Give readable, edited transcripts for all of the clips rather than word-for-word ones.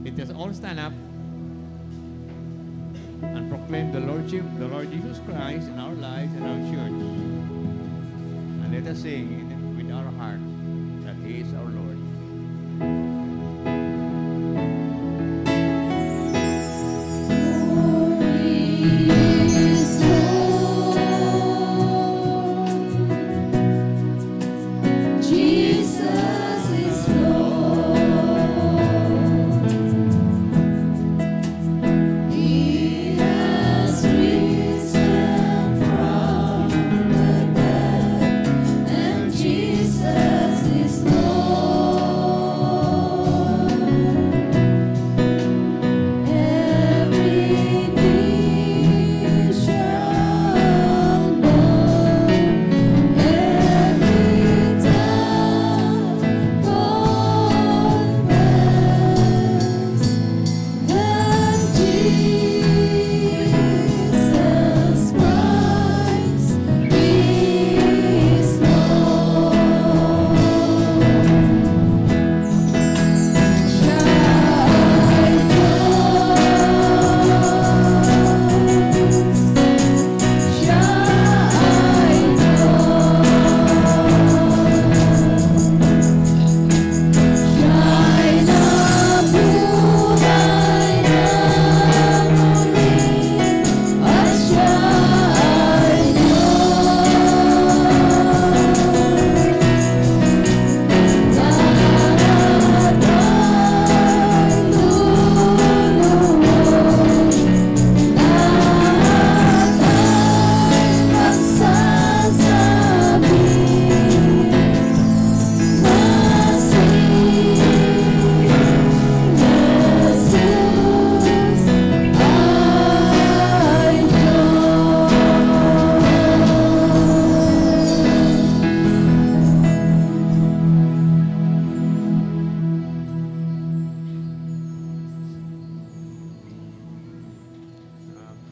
Let us all stand up and proclaim the Lordship, the Lord Jesus Christ in our lives and our church. And let us sing with our heart that He is our Lord.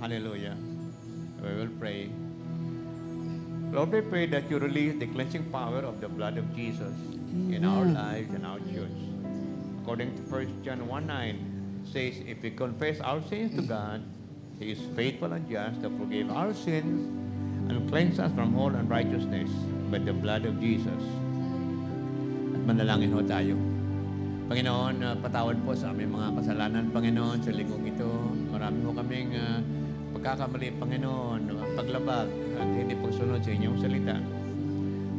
Hallelujah. We will pray. Lord, we pray that you release the cleansing power of the blood of Jesus in our lives and our church. According to 1 John 1:9 says, if we confess our sins to God, He is faithful and just to forgive our sins and cleanse us from all unrighteousness by the blood of Jesus. At manalangin ho tayo. Panginoon, patawad po sa aming mga kasalanan, Panginoon, sa linggong ito. Marami ho kaming pagkakamali, Panginoon, paglabag at hindi pagsunod sa inyong salita.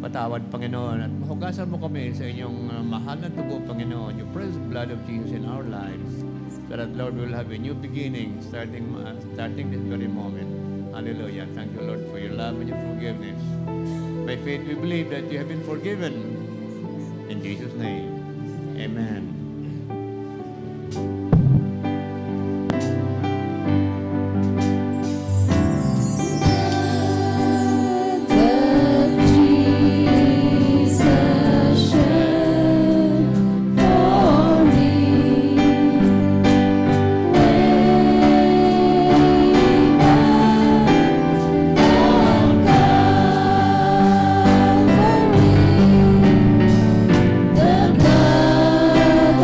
Patawad, Panginoon, at mahugasan mo kami sa inyong mahal na tubo, Panginoon, your precious blood of Jesus in our lives, so that, Lord, we will have a new beginning starting this very moment. Hallelujah. Thank you, Lord, for your love and your forgiveness. By faith, we believe that you have been forgiven. In Jesus' name, amen. The blood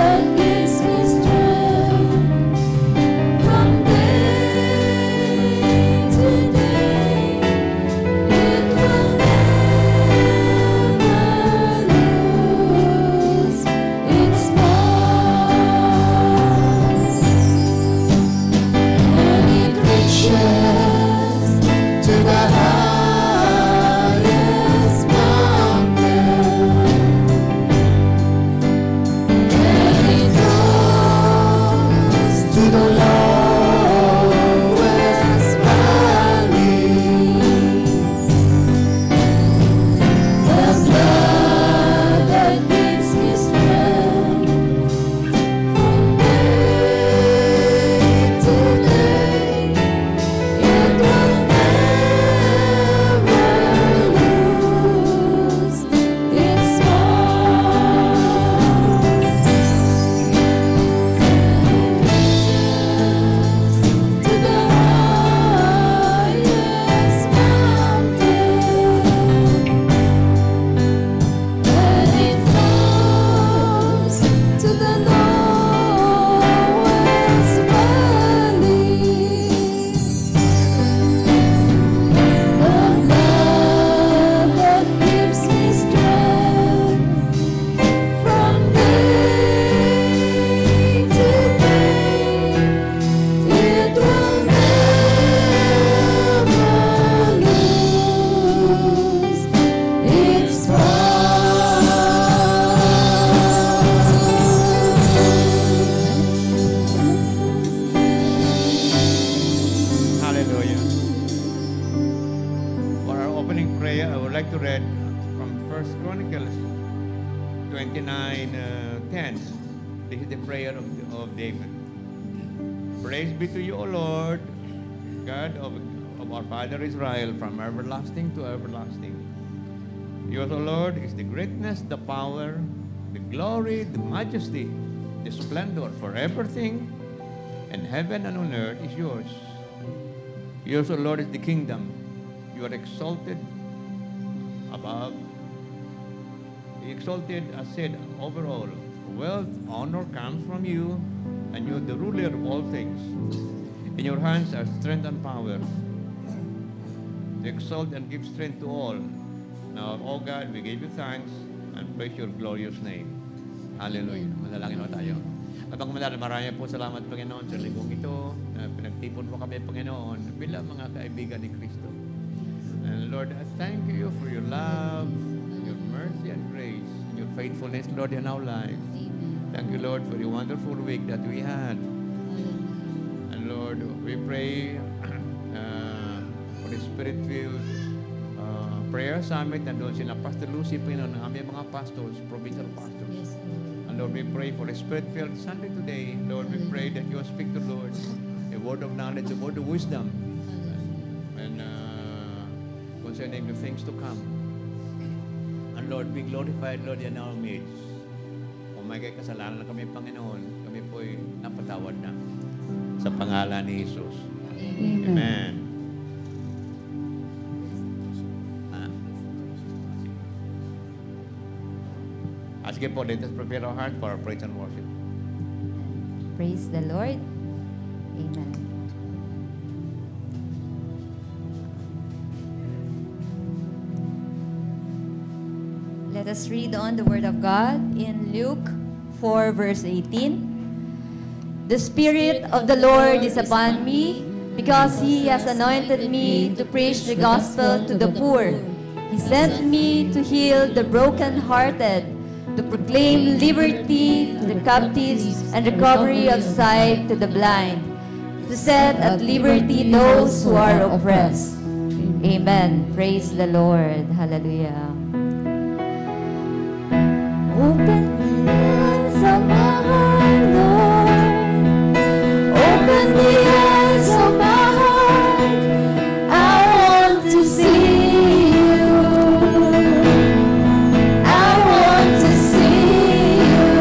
read from 1 Chronicles 29:10. This is the prayer of David. Praise be to you, O Lord, God of our Father Israel, from everlasting to everlasting. Yours, O Lord, is the greatness, the power, the glory, the majesty, the splendor, for everything in heaven and on earth is yours. Yours, O Lord, is the kingdom. You are exalted above. Exalted, as said, over all. Wealth, honor comes from you, and you are the ruler of all things. In your hands are strength and power. To exalt and give strength to all. Now, O God, we give you thanks and praise your glorious name. Hallelujah. Manalangin mo tayo. At ang marami po salamat, Panginoon, sa linggong ito na pinagtipon mo kami, Panginoon, bilang mga kaibigan ni Kristo. And Lord, I thank you for your love, your mercy and grace, and your faithfulness, Lord, in our lives. Thank you, Lord, for the wonderful week that we had. And Lord, we pray for the Spirit-filled prayer summit. And doon sila Pastor Lucy, Panginoon, ang aming mga pastors, provincial pastors. And Lord, we pray for a Spirit-filled Sunday today. Lord, we pray that you will speak to Lord a word of knowledge, a word of wisdom, and concerning the things to come. And Lord, be glorified, Lord, in our midst. Kung may kasalanan na kami, Panginoon, kami po'y napatawad na. Sa pangalan ni Jesus. Amen. Sige po, let us prepare our heart for our praise and worship. Praise the Lord. Amen. Let us read on the Word of God in Luke 4, verse 18. The Spirit of the Lord is upon me, because He has anointed me to preach the gospel to the poor. He sent me to heal the brokenhearted, to proclaim liberty to the captives and recovery of sight to the blind, to set at liberty those who are oppressed. Amen. Praise the Lord. Hallelujah. Open the eyes of my heart, Lord. Open the eyes of my heart. I want to see you. I want to see you.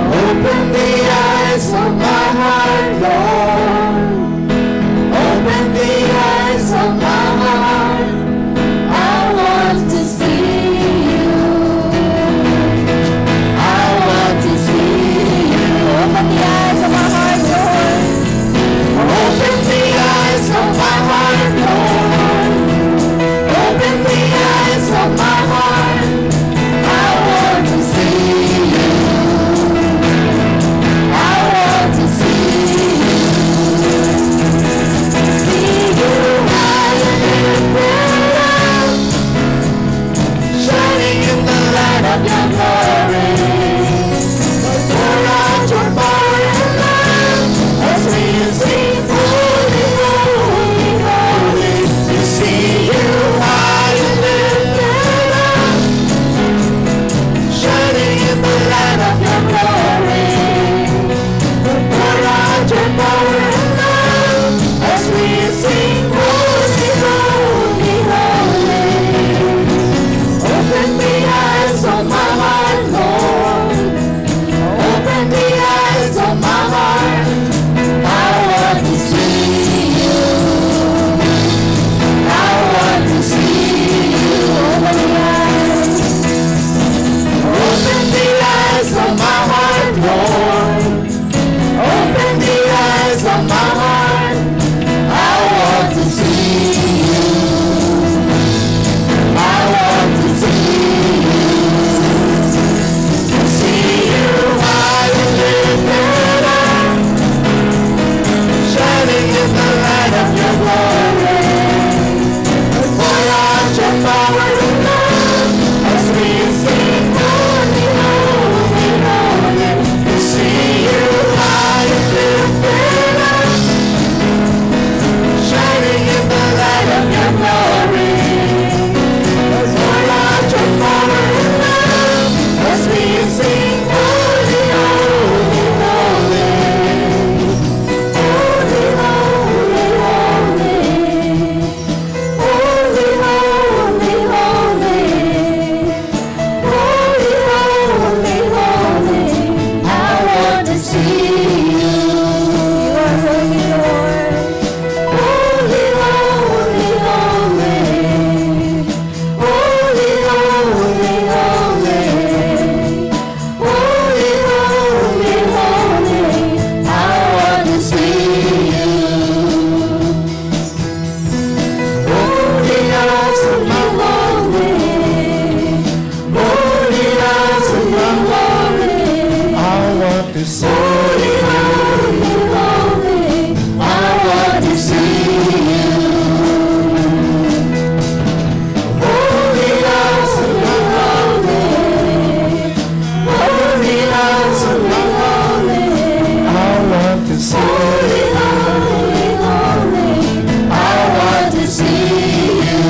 Open the eyes of my heart, Lord. Open the eyes of my heart. I want to see you. I want to see you. Open the eyes of my heart, Lord. Open the eyes of my heart, Lord. Open the eyes of my heart. I want to see you. I want to see you. See you high and lifted up, shining in the light of your glory. Pour out your power and love as we sing, holy, holy, holy. To see you high and lifted up, shining in the light of your glory. Pour out your power and love as we sing, holy, holy, holy. Open the eyes of my heart, Lord. Open the eyes of my heart. I want to see you. I want to see you. Open the eyes. Open the eyes of my heart. to see you. I want to see you. Holy, awesome, holy. Holy, awesome, holy. I want to see you. I want to see you.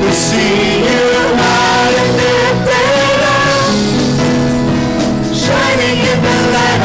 To see you high and lifted up, shining in the light.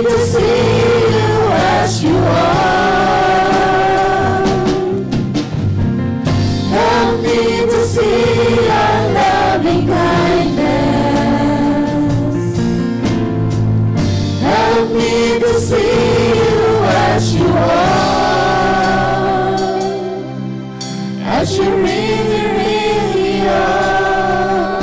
to see you as you are. Help me to see your loving kindness. Help me to see you as you are, as you really, really are.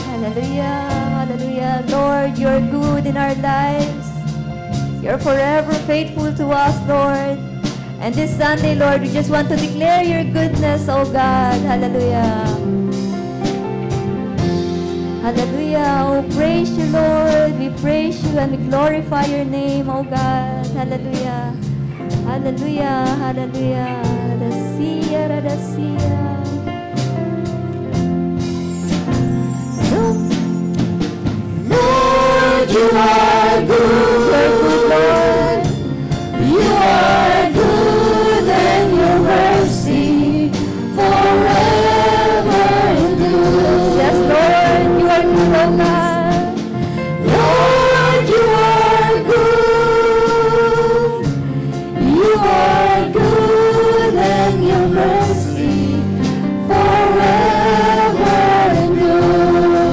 Hallelujah, hallelujah. Lord, you're good in our lives. You're forever faithful to us, Lord. And this Sunday, Lord, we just want to declare your goodness, oh God. Hallelujah. Hallelujah. Oh, praise you, Lord. We praise you and we glorify your name, oh God. Hallelujah. Hallelujah. Hallelujah. Radasiya, radasiya. Lord, you are good, Lord. You are good and your mercy forever endures. Yes, Lord, you are good, oh God. Lord, you are good. You are good and your mercy forever endures.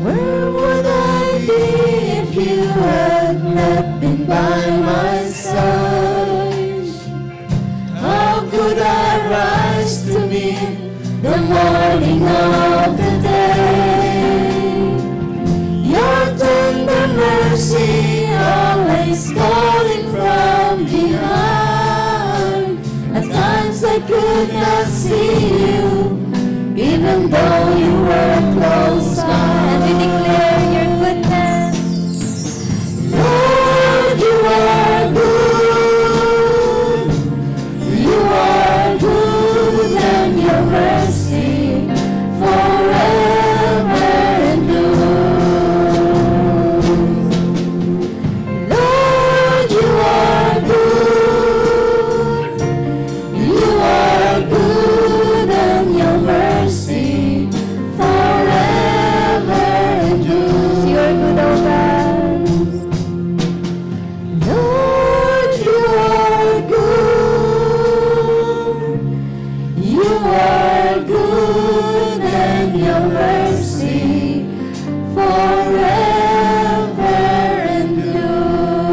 Where would I be if you had not been by my side? How could I rise to meet the morning of the day? Your tender mercy always calling from behind. At times I could not see you, even though you were close by. And we declare your goodness. Lord, you are good. You are good and your mercy forever endures. Lord, you are good. You are good and your mercy forever endures. You're good, oh God. Lord, you are good. You are good and your mercy forever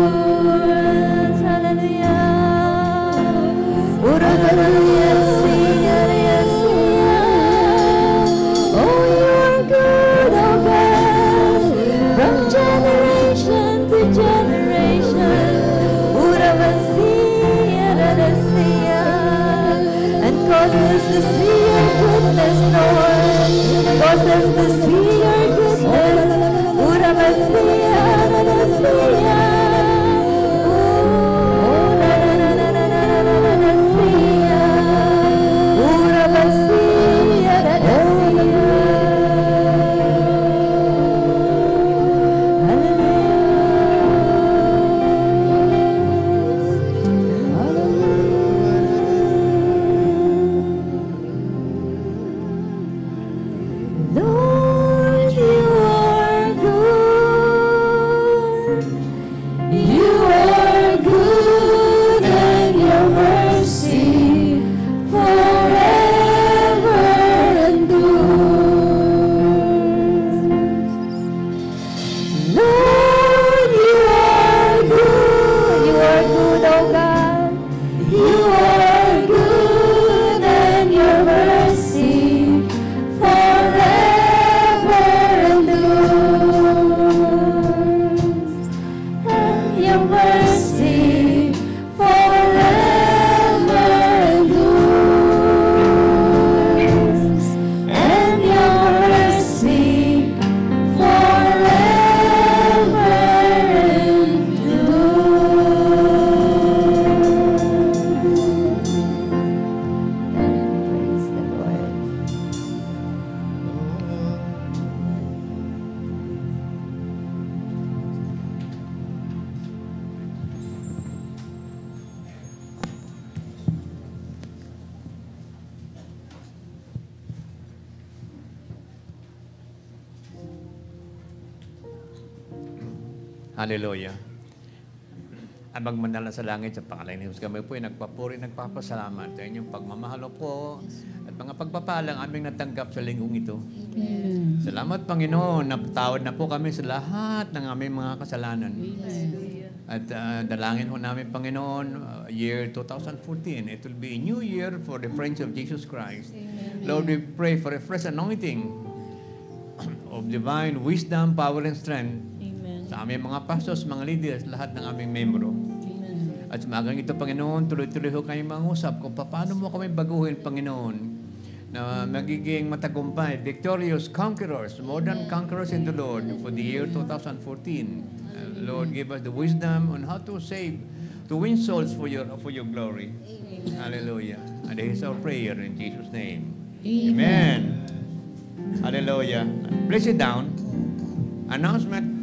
endures. Hallelujah. Oh, you are good, oh God, from generation to generation. And cause us to see your goodness, Lord. Cause us to see your goodness. Urabasiya, radasiya. Urabasiya, radasiya. Lord, Hallelujah. Abang mandala sa langit sa pangalan ni Jesus, kami po ay nagpapuri, nagpapasalamat sa inyong pagmamahal po at mga pagpapalang aming natanggap sa linggong ito. Amen. Salamat, Panginoon, napatawad na po kami sa lahat ng aming mga kasalanan. At dalangin ho namin, Panginoon, year 2014, it will be a new year for the Friends of Jesus Christ. Lord, we pray for a fresh anointing of divine wisdom, power, and strength sa aming mga pastors, mga leaders, lahat ng aming membro. At sa magang ito, Panginoon, tuloy-tuloy ho kami mangusap kung paano mo kami baguhin, Panginoon, na magiging matagumpay, victorious conquerors, more than conquerors in the Lord for the year 2014. Lord, give us the wisdom on how to save, to win souls for your glory. Hallelujah. And this is our prayer in Jesus' name. Amen. Hallelujah. Please sit down. Announcement.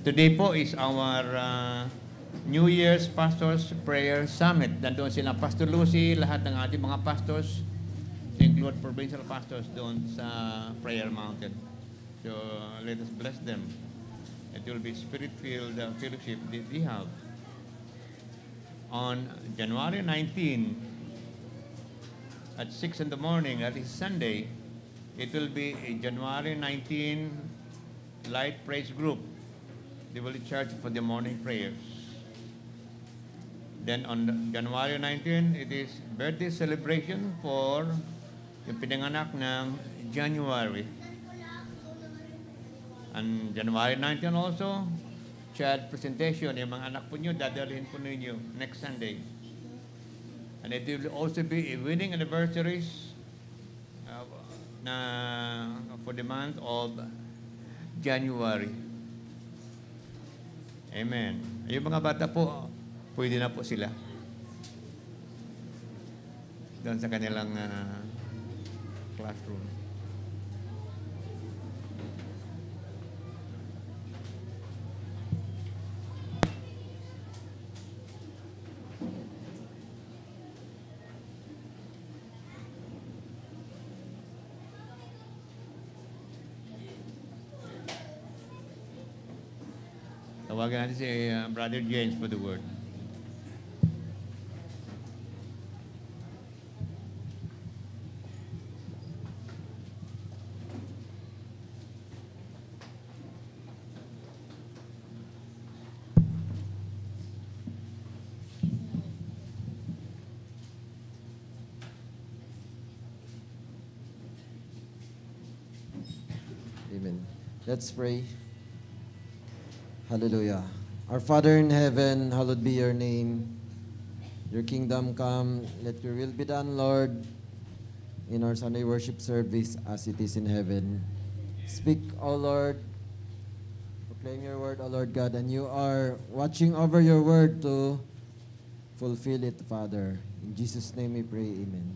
Today po is our New Year's Pastors Prayer Summit. Nandun sila Pastor Lucy, lahat ng ating mga pastors, to include provincial pastors doon sa Prayer Mountain. So let us bless them. It will be spirit-filled fellowship that we have. On January 19 at 6 in the morning, that is Sunday, it will be a January 19 Light Praise Group. They will charge for the morning prayers. Then on January 19, it is birthday celebration for yung pinanganak ng January. And January 19 also, child presentation. Yung mga anak po nyo, dadalhin po ninyo next Sunday. And it will also be a wedding anniversaries for the month of January. Amen. Yung mga bata po, pwede na po sila. Doon sa kanilang classroom. Tawagan natin si Brother James for the word. Amen. Let's pray. Hallelujah. Our Father in heaven, hallowed be your name. Your kingdom come. Let your will be done, Lord, in our Sunday worship service as it is in heaven. Speak, O Lord. Proclaim your word, O Lord God, and you are watching over your word to fulfill it, Father. In Jesus' name we pray, amen.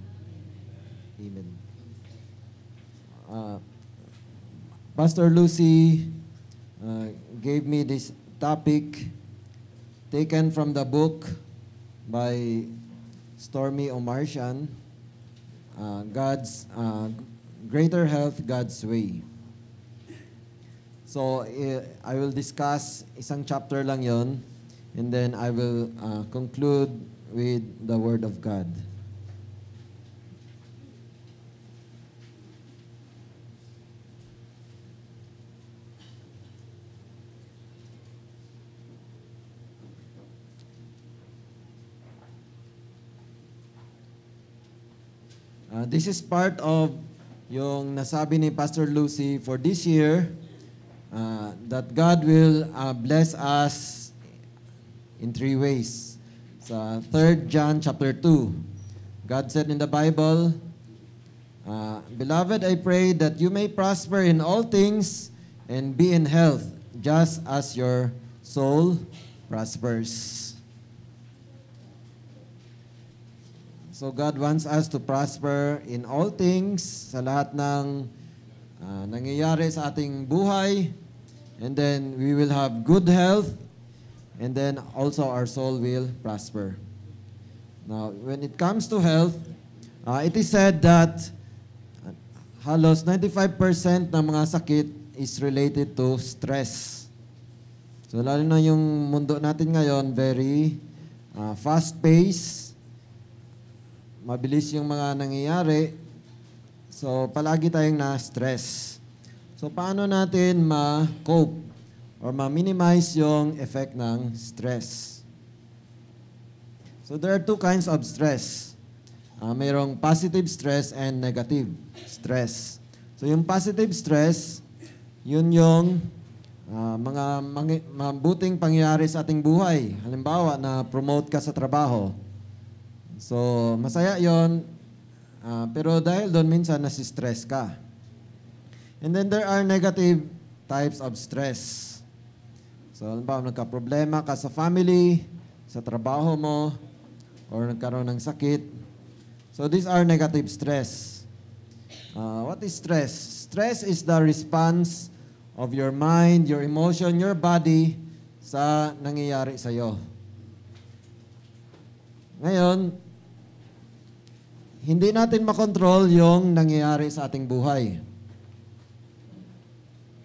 Amen. Pastor Lucy gave me this topic taken from the book by Stormy Omartian, God's Greater Health, God's Way. So, I will discuss isang chapter lang yon, and then I will conclude with the Word of God. This is part of yung nasabi ni Pastor Lucy for this year, that God will bless us in 3 ways. Sa 3 John chapter 2, God said in the Bible, Beloved, I pray that you may prosper in all things and be in health, just as your soul prospers. So God wants us to prosper in all things, sa lahat ng nangyayari sa ating buhay, and then we will have good health, and then also our soul will prosper. Now, when it comes to health, it is said that halos 95% ng mga sakit is related to stress. So lalo na yung mundo natin ngayon, very fast-paced, mabilis yung mga nangyayari. So palagi tayong na-stress. So paano natin ma-cope or ma-minimize yung effect ng stress? So there are two kinds of stress. Mayroong positive stress and negative stress. So yung positive stress, yun yung mga mabuting pangyayari sa ating buhay. Halimbawa, na-promote ka sa trabaho. So, masaya yon, pero dahil doon minsan nasi-stress ka. And then there are negative types of stress. So, halimbawa, nagka-problema ka sa family, sa trabaho mo, or nagkaroon ng sakit. So, these are negative stress. What is stress? Stress is the response of your mind, your emotion, your body sa nangyayari sa iyo. Ngayon, hindi natin makontrol yung nangyayari sa ating buhay.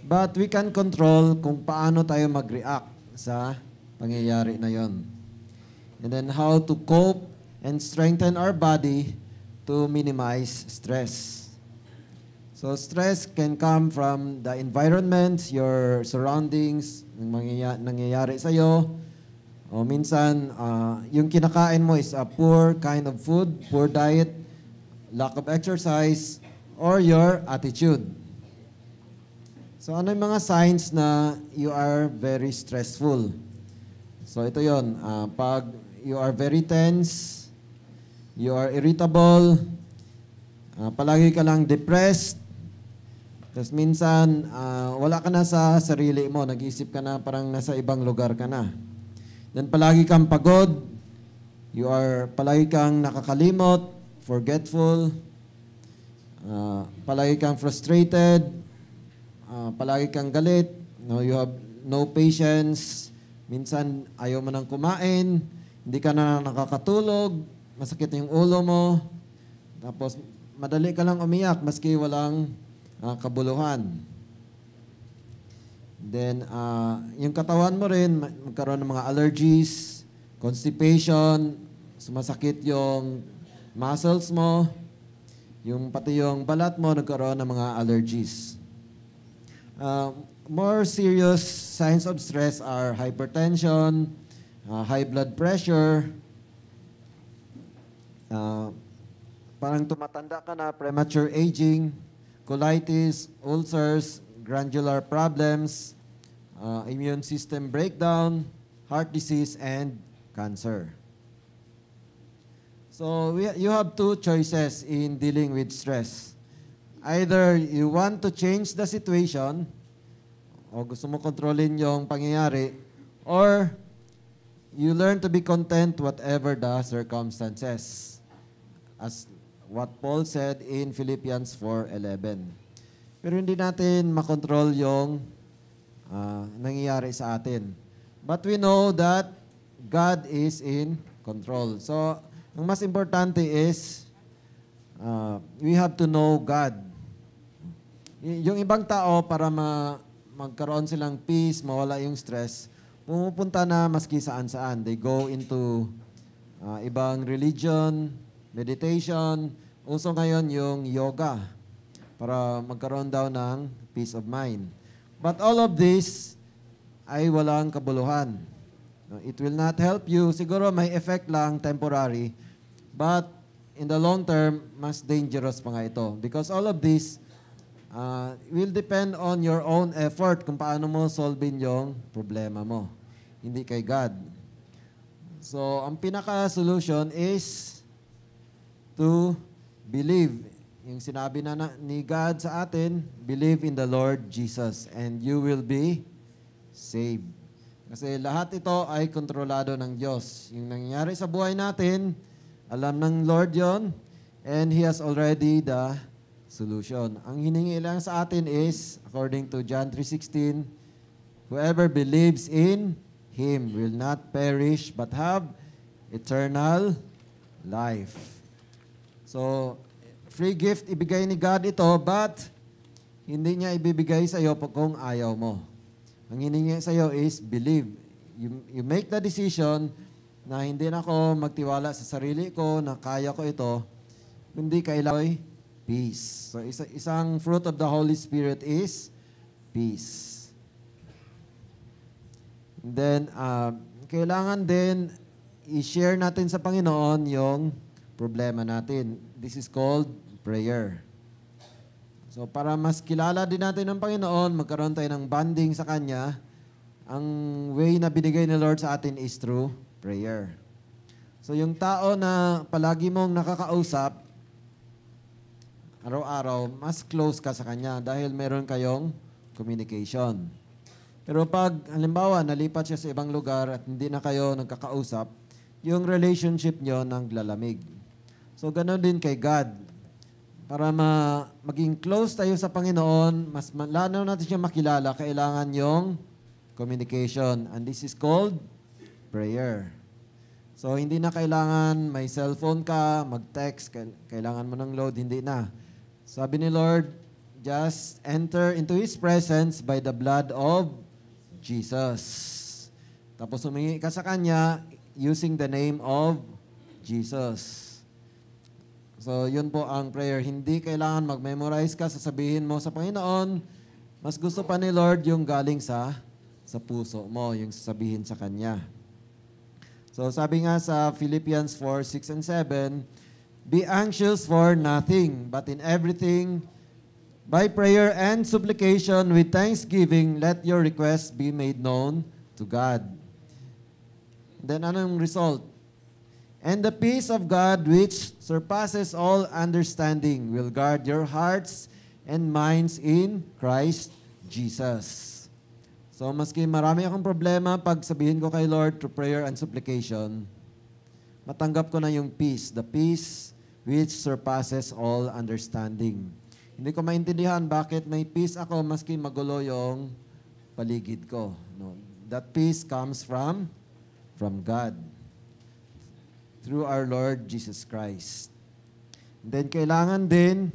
But we can control kung paano tayo mag-react sa pangyayari na yon. And then how to cope and strengthen our body to minimize stress. So stress can come from the environment, your surroundings, ng nangyayari sa iyo. O minsan, yung kinakain mo is a poor kind of food, poor diet, lack of exercise, or your attitude. So ano yung mga signs na you are very stressful? So ito yon, pag you are very tense, you are irritable, palagi ka lang depressed, tapos minsan, wala ka na sa sarili mo. Nag-iisip ka na parang nasa ibang lugar ka na. Then palagi kang pagod. Palagi kang nakakalimot, forgetful. Palagi kang frustrated. Palagi kang galit. No, you have no patience. Minsan, ayaw mo nang kumain. Hindi ka na nakakatulog. Masakit yung ulo mo. Tapos, madali ka lang umiyak maski walang kabuluhan. Then, yung katawan mo rin, magkaroon ng mga allergies, constipation, sumasakit yung muscles mo, pati yung balat mo, nagkaroon ng mga allergies. More serious signs of stress are hypertension, high blood pressure, parang tumatanda ka na, premature aging, colitis, ulcers, glandular problems, immune system breakdown, heart disease, and cancer. So you have two choices in dealing with stress. Either you want to change the situation, o gusto mo kontrolin yung pangyayari, or you learn to be content whatever the circumstances. As what Paul said in Philippians 4:11. Pero hindi natin makontrol yung nangyayari sa atin. But we know that God is in control. So, ang mas importante is we have to know God. Yung ibang tao, para magkaroon silang peace, mawala yung stress, pumupunta na maski saan-saan. They go into ibang religion, meditation. Uso ngayon yung yoga para magkaroon daw ng peace of mind. But all of this ay walang kabuluhan. It will not help you. Siguro may effect lang, temporary. But in the long term, mas dangerous pa nga ito. Because all of this will depend on your own effort kung paano mo solvein yung problema mo. Hindi kay God. So, ang pinaka-solution is to believe. Yung sinabi ni God sa atin, believe in the Lord Jesus and you will be saved. Kasi lahat ito ay kontrolado ng Diyos. Yung nangyayari sa buhay natin, alam ng Lord yon, and He has already the solution. Ang hiningi lang sa atin is, according to John 3:16, whoever believes in Him will not perish but have eternal life. So, free gift ibigay ni God ito, but hindi niya ibibigay sa iyo kung ayaw mo. Ang hiningi sa iyo is believe. You make the decision na hindi na ako magtiwala sa sarili ko, na kaya ko ito, kundi kailangan peace. So isang fruit of the Holy Spirit is peace. And then, kailangan din i-share natin sa Panginoon yung problema natin. This is called prayer. So para mas kilala din natin ng Panginoon, magkaroon tayo ng bonding sa Kanya, ang way na binigay ni Lord sa atin is through prayer. So yung tao na palagi mong nakakausap, araw-araw, mas close ka sa Kanya dahil meron kayong communication. Pero pag, halimbawa, nalipat siya sa ibang lugar at hindi na kayo nagkakausap, yung relationship nyo naglalamig. So, ganoon din kay God. Para maging close tayo sa Panginoon, mas lalo natin siya makilala, kailangan yung communication. And this is called prayer. So, hindi na kailangan may cellphone ka, mag-text, kailangan mo ng load, hindi na. Sabi ni Lord, just enter into His presence by the blood of Jesus. Tapos humingi ka sa Kanya using the name of Jesus. So, yun po ang prayer. Hindi kailangan mag-memorize ka, sasabihin mo sa Panginoon. Mas gusto pa ni Lord yung galing sa puso mo, yung sasabihin sa Kanya. So, sabi nga sa Philippians 4, 6 and 7, be anxious for nothing, but in everything, by prayer and supplication with thanksgiving, let your requests be made known to God. Then anong result? And the peace of God which surpasses all understanding will guard your hearts and minds in Christ Jesus. So maski marami akong problema, pag sabihin ko kay Lord through prayer and supplication, matanggap ko na yung peace, the peace which surpasses all understanding. Hindi ko maintindihan bakit may peace ako maski magulo yung paligid ko. No. That peace comes from God. Through our Lord Jesus Christ. And then kailangan din,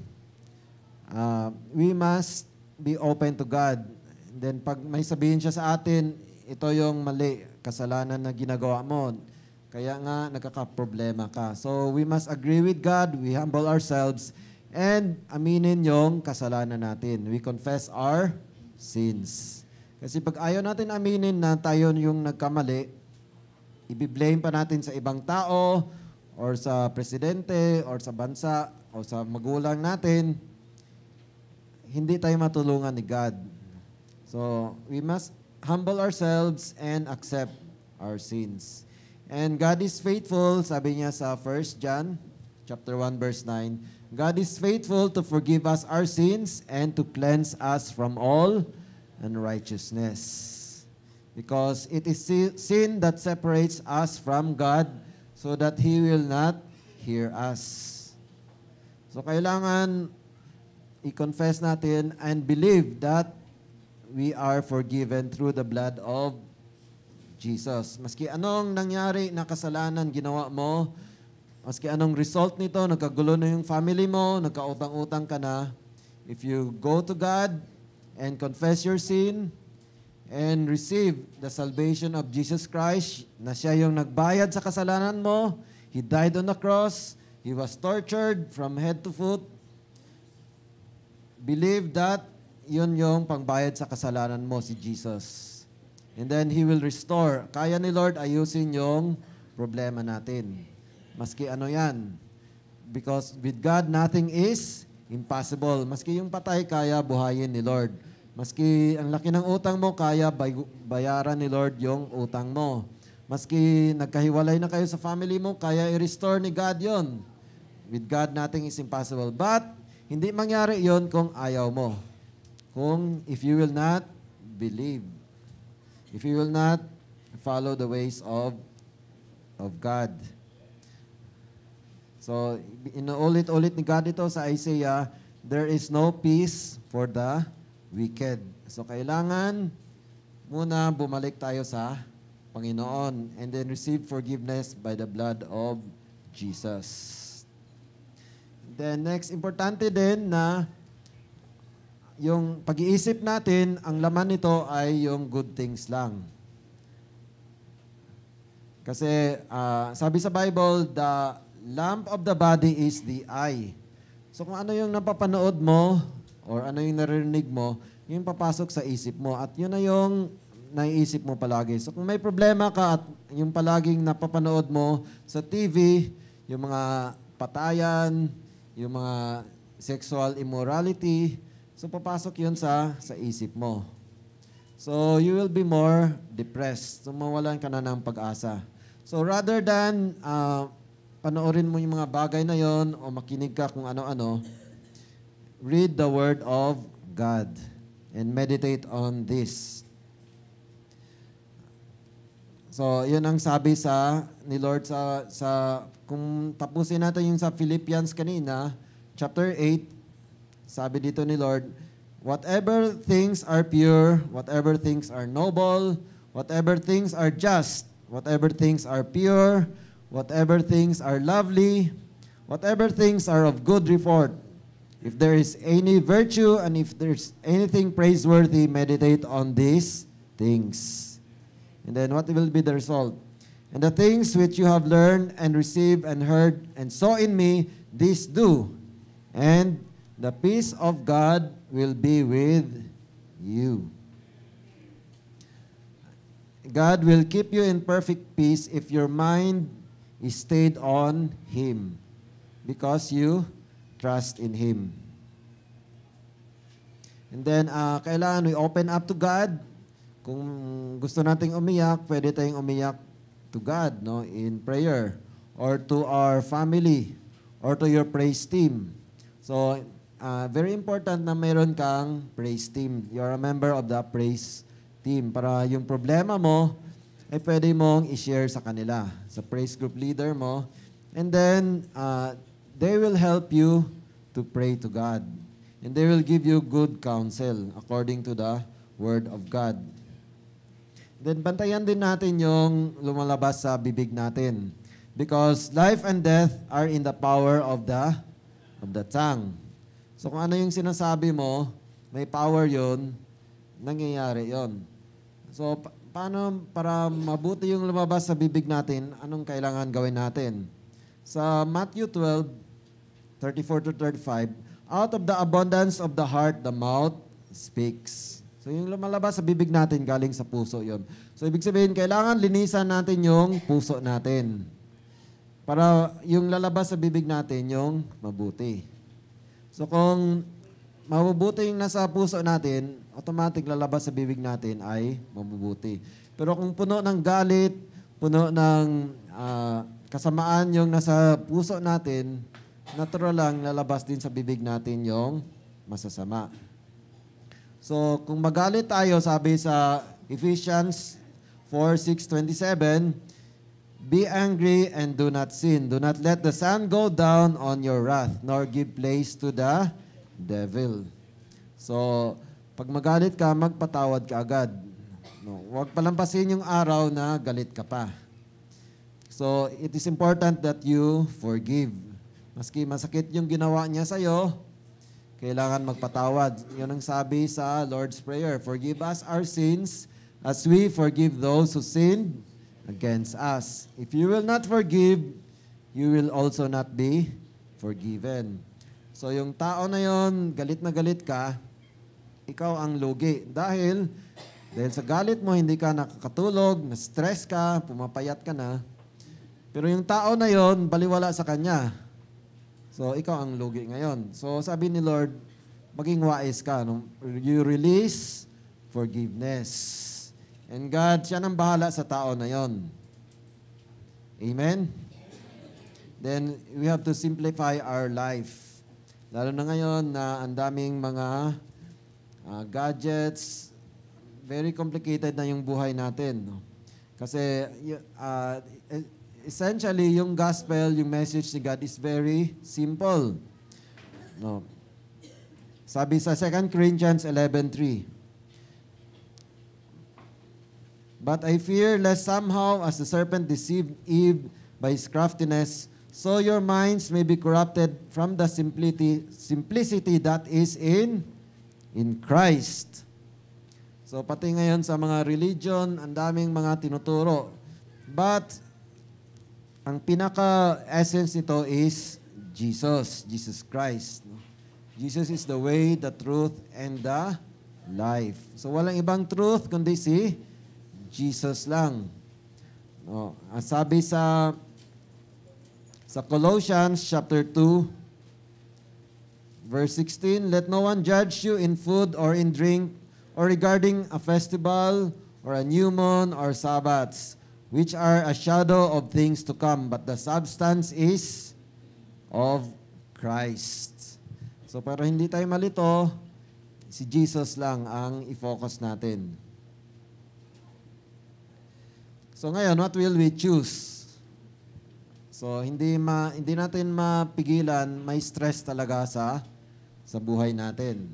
we must be open to God. And then pag may sabihin siya sa atin, ito yung mali, kasalanan na ginagawa mo. Kaya nga nagkakaproblema ka. So we must agree with God, we humble ourselves, and aminin yung kasalanan natin. We confess our sins. Kasi pag ayaw natin aminin na tayo yung nagkamali, i-blame pa natin sa ibang tao, or sa presidente, or sa bansa, o sa magulang natin, hindi tayo matulungan ni God. So, we must humble ourselves and accept our sins. And God is faithful, sabi niya sa 1 John chapter 1 verse 9, God is faithful to forgive us our sins and to cleanse us from all unrighteousness. Because it is sin that separates us from God so that He will not hear us. So kailangan i-confess natin and believe that we are forgiven through the blood of Jesus. Maski anong nangyari na kasalanan ginawa mo, maski anong result nito, nagkagulo na yung family mo, nagkautang-utang ka na, if you go to God and confess your sin and receive the salvation of Jesus Christ, na siya yung nagbayad sa kasalanan mo, He died on the cross, He was tortured from head to foot, believe that yun yung pangbayad sa kasalanan mo, si Jesus. And then He will restore. Kaya ni Lord ayusin yung problema natin. Maski ano yan. Because with God, nothing is impossible. Maski yung patay, kaya buhayin ni Lord. Maski ang laki ng utang mo, kaya bayaran ni Lord yung utang mo. Maski nagkahiwalay na kayo sa family mo, kaya i-restore ni God yon. With God, nothing is impossible. But, hindi mangyari yon kung ayaw mo. If you will not believe. If you will not follow the ways of God. So, inuulit-ulit ni God ito sa Isaiah, there is no peace for the wicked. So, kailangan muna bumalik tayo sa Panginoon and then receive forgiveness by the blood of Jesus. Then next, importante din na yung pag-iisip natin, ang laman nito ay yung good things lang. Kasi sabi sa Bible, the lamp of the body is the eye. So kung ano yung napapanood mo or ano yung naririnig mo, yung papasok sa isip mo at yun na yung naiisip mo palagi. So kung may problema ka at yung palaging napapanood mo sa TV, yung mga patayan, yung mga sexual immorality, so papasok yun sa isip mo. So you will be more depressed. So mawalan ka na ng pag-asa. So rather than panoorin mo yung mga bagay na yon o makinig ka kung ano-ano, read the Word of God and meditate on this. So, yun ang sabi ni Lord sa kung tapusin natin yung sa Philippians kanina, chapter 8, sabi dito ni Lord, whatever things are pure, whatever things are noble, whatever things are just, whatever things are pure, whatever things are lovely, whatever things are of good report, if there is any virtue and if there's anything praiseworthy, meditate on these things. And then what will be the result? And the things which you have learned and received and heard and saw in me, these do. And the peace of God will be with you. God will keep you in perfect peace if your mind is stayed on Him because you trust in Him. And then, kailangan we open up to God. Kung gusto nating umiyak, pwede tayong umiyak to God, no, in prayer, or to our family, or to your praise team. So, very important na mayroon kang praise team. You're a member of the praise team para yung problema mo ay pwede mong i-share sa kanila, sa praise group leader mo. And then, they will help you to pray to God. And they will give you good counsel according to the Word of God. Then bantayan din natin yung lumalabas sa bibig natin. Because life and death are in the power of the tongue. So kung ano yung sinasabi mo, may power yun, nangyayari yun. So paano para mabuti yung lumabas sa bibig natin, anong kailangan gawin natin? Sa Matthew 12, 34 to 35, out of the abundance of the heart, the mouth speaks. So yung lumalabas sa bibig natin, galing sa puso yon. So ibig sabihin, kailangan linisan natin yung puso natin. Para yung lalabas sa bibig natin, yung mabuti. So kung mabubuti yung nasa puso natin, automatic lalabas sa bibig natin ay mabubuti. Pero kung puno ng galit, puno ng kasamaan yung nasa puso natin, natural lang lalabas din sa bibig natin yung masasama. So, kung magalit tayo, sabi sa Ephesians 4:6-27, be angry and do not sin. Do not let the sun go down on your wrath, nor give place to the devil. So, pag magalit ka, magpatawad ka agad. No, huwag palampasin yung araw na galit ka pa. So, it is important that you forgive. Maski masakit yung ginawa niya sa'yo, kailangan magpatawad. Yun ang sabi sa Lord's Prayer. Forgive us our sins as we forgive those who sinned against us. If you will not forgive, you will also not be forgiven. So yung tao na yon, galit na galit ka, ikaw ang lugi. Dahil sa galit mo, hindi ka nakakatulog, na-stress ka, pumapayat ka na. Pero yung tao na yon, baliwala sa kanya. So, ikaw ang lugi ngayon. So, sabi ni Lord, maging wais ka. No? You release forgiveness. And God, siya nang bahala sa tao na yon. Amen? Then, we have to simplify our life. Lalo na ngayon na ang daming mga gadgets, very complicated na yung buhay natin. No? Kasi, essentially, yung gospel, yung message ni God is very simple. No. Sabi sa 2 Corinthians 11:3, but I fear lest somehow, as the serpent deceived Eve by his craftiness, so your minds may be corrupted from the simplicity that is in in Christ. So pati ngayon sa mga religion, ang daming mga tinuturo. But ang pinaka-essence nito is Jesus Christ. Jesus is the way, the truth, and the life. So walang ibang truth kundi si Jesus lang. No, sabi sa Colossians chapter 2 verse 16, let no one judge you in food or in drink or regarding a festival or a new moon or Sabbaths, which are a shadow of things to come, but the substance is of Christ. So para hindi tayo malito, si Jesus lang ang i-focus natin. So ngayon, what will we choose? So hindi natin mapigilan, may stress talaga sa buhay natin.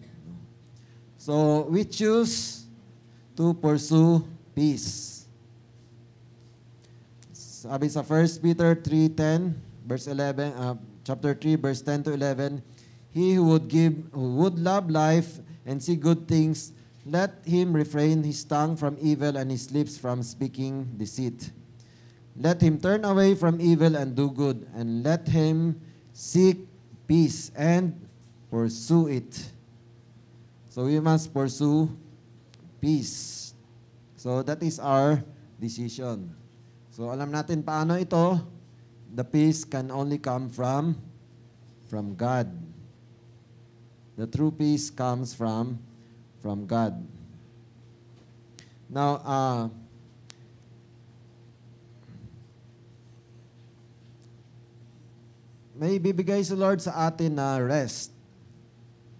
So we choose to pursue peace. Sabi sa 1 Peter 3:10, verse 11, chapter 3, verse 10 to 11, he who would love life and see good things, let him refrain his tongue from evil and his lips from speaking deceit. Let him turn away from evil and do good, and let him seek peace and pursue it. So we must pursue peace. So that is our decision. So alam natin paano ito. The peace can only come from God. The true peace comes from God. Now, may bibigay si Lord sa atin na rest.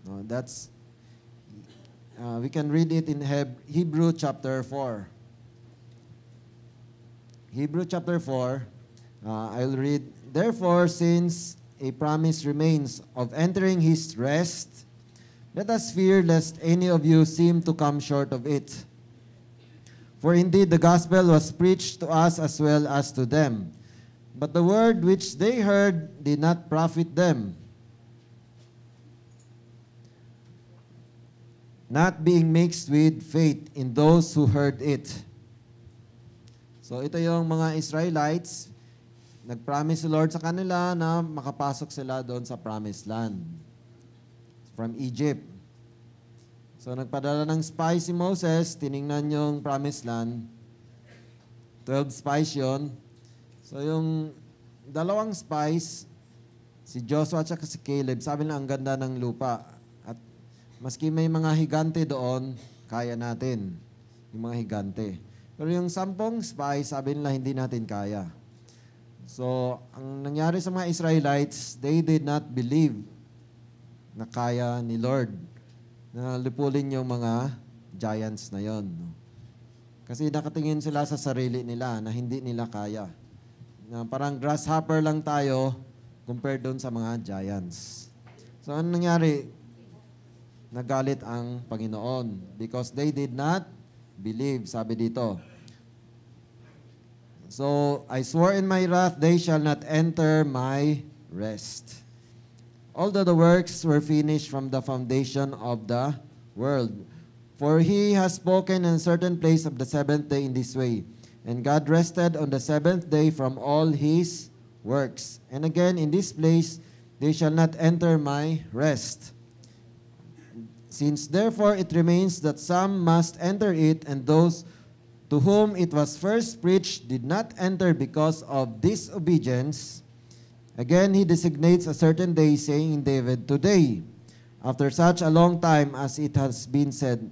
No, that's we can read it in Hebrew chapter 4. Hebrew chapter 4, I'll read, therefore, since a promise remains of entering his rest, let us fear lest any of you seem to come short of it. For indeed the gospel was preached to us as well as to them. But the word which they heard did not profit them, not being mixed with faith in those who heard it. So ito yung mga Israelites, nag-promise si Lord sa kanila na makapasok sila doon sa promised land from Egypt. So nagpadala ng spies si Moses, tiningnan yung promised land, 12 spies yun. So yung dalawang spies, si Joshua at si Caleb, sabi na ang ganda ng lupa. At maski may mga higante doon, kaya natin yung mga higante. Pero yung 10 spies, sabi nila hindi natin kaya. So ang nangyari sa mga Israelites, they did not believe na kaya ni Lord na lipulin yung mga giants na yon. Kasi nakatingin sila sa sarili nila na hindi nila kaya. Na parang grasshopper lang tayo compared doon sa mga giants. So ano nangyari? Nagalit ang Panginoon because they did not believe, sabi dito. So I swore in my wrath, they shall not enter my rest. Although the works were finished from the foundation of the world. For he has spoken in a certain place of the seventh day in this way. And God rested on the seventh day from all his works. And again, in this place, they shall not enter my rest. Since therefore it remains that some must enter it, and those to whom it was first preached did not enter because of disobedience, again he designates a certain day, saying in David, today, after such a long time as it has been said,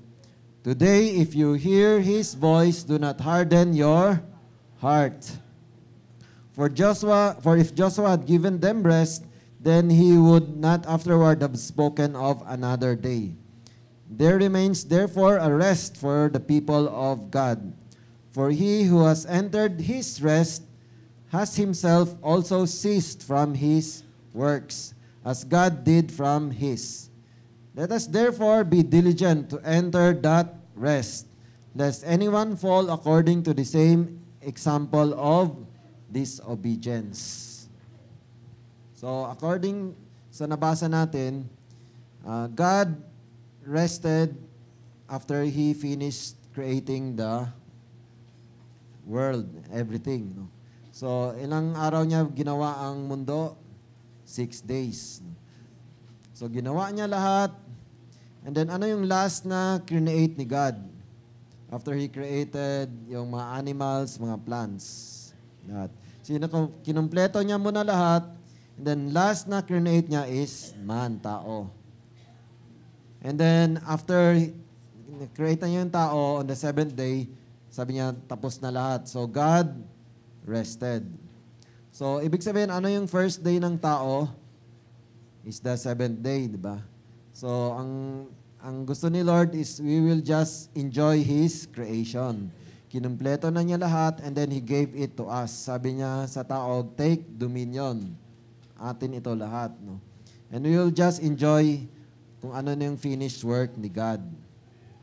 today, if you hear his voice, do not harden your heart. For if Joshua had given them rest, then he would not afterward have spoken of another day. There remains therefore a rest for the people of God. For he who has entered his rest has himself also ceased from his works, as God did from his. Let us therefore be diligent to enter that rest, lest anyone fall according to the same example of disobedience. So according sa nabasa natin, God rested after He finished creating the world, everything. No? So, ilang araw niya ginawa ang mundo? 6 days. So, ginawa niya lahat. And then, ano yung last na create ni God? After He created yung mga animals, mga plants, lahat. Kinumpleto niya muna lahat. And then, last na create niya is man, tao. And then, after create niya yung tao on the 7th day, sabi niya, tapos na lahat. So, God rested. So, ibig sabihin, ano yung first day ng tao? Is the 7th day, di ba? So, ang gusto ni Lord is we will just enjoy His creation. Kinumpleto na niya lahat and then He gave it to us. Sabi niya sa tao, take dominion. Atin ito lahat. No? And we will just enjoy kung ano na yung finished work ni God.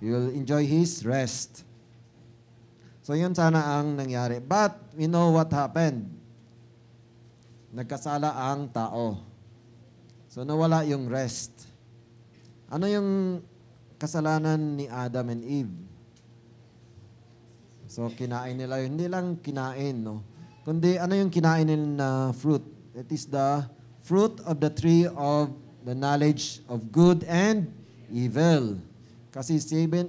We will enjoy His rest. So, yun sana ang nangyari. But, we know what happened. Nagkasala ang tao. So, nawala yung rest. Ano yung kasalanan ni Adam and Eve? So, kinain nila yun. Hindi lang kinain, no? Kundi, ano yung kinain nila na fruit? It is the fruit of the tree of the knowledge of good and evil. Kasi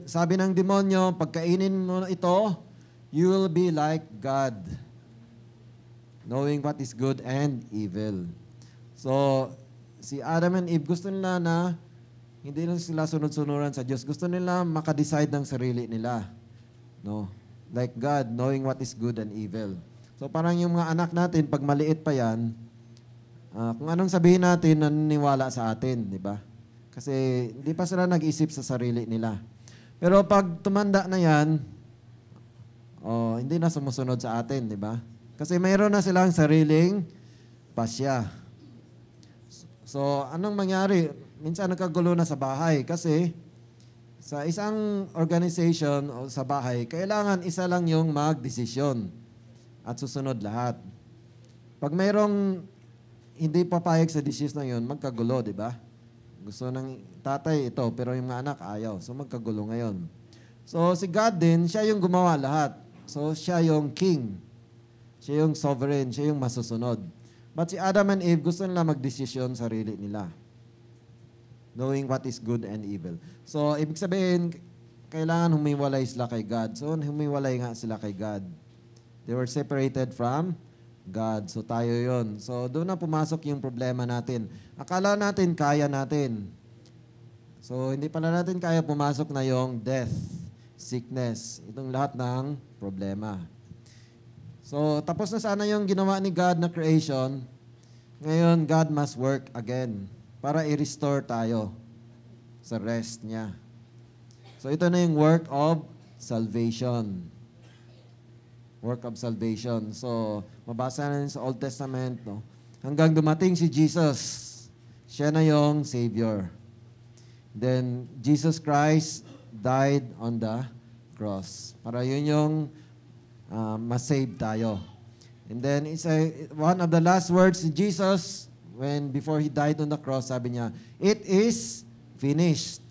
sabi ng demonyo, pagkainin mo ito, you will be like God, knowing what is good and evil. So, si Adam and Eve, gusto nila na hindi lang sila sunod-sunuran sa Diyos. Gusto nila makadecide ng sarili nila. No? Like God, knowing what is good and evil. So, parang yung mga anak natin, pag maliit pa yan, kung anong sabihin natin, naniniwala sa atin, di ba? Kasi hindi pa sila nag-isip sa sarili nila. Pero pag tumanda na yan, hindi na sumusunod sa atin, di ba? Kasi mayroon na silang sariling pasya. So, anong mangyari? Minsan nagkagulo na sa bahay kasi sa isang organization o sa bahay, kailangan isa lang yung magdesisyon at susunod lahat. Pag mayroong hindi papayag sa desisyon na yun, magkagulo, di ba? Gusto ng tatay ito, pero yung mga anak ayaw. So, magkagulo ngayon. So, si God din, siya yung gumawa lahat. So, siya yung king. Siya yung sovereign. Siya yung masusunod. But si Adam and Eve, gusto nila magdesisyon sarili nila. Knowing what is good and evil. So, ibig sabihin, kailangan humiwalay sila kay God. So, humiwalay nga sila kay God. They were separated from God. So, tayo yon. So, doon na pumasok yung problema natin. Akala natin, kaya natin. So, hindi pala natin kaya pumasok na yung death, sickness, itong lahat ng problema. So, tapos na sana yung ginawa ni God na creation. Ngayon, God must work again para i-restore tayo sa rest niya. So, ito na yung work of salvation. Work of salvation. So, mabasa na sa Old Testament, no? Hanggang dumating si Jesus. Siya na yung Savior. Then, Jesus Christ died on the cross. Para yun yung ma-save tayo. And then, one of the last words ni Jesus, before He died on the cross, sabi niya, "It is finished."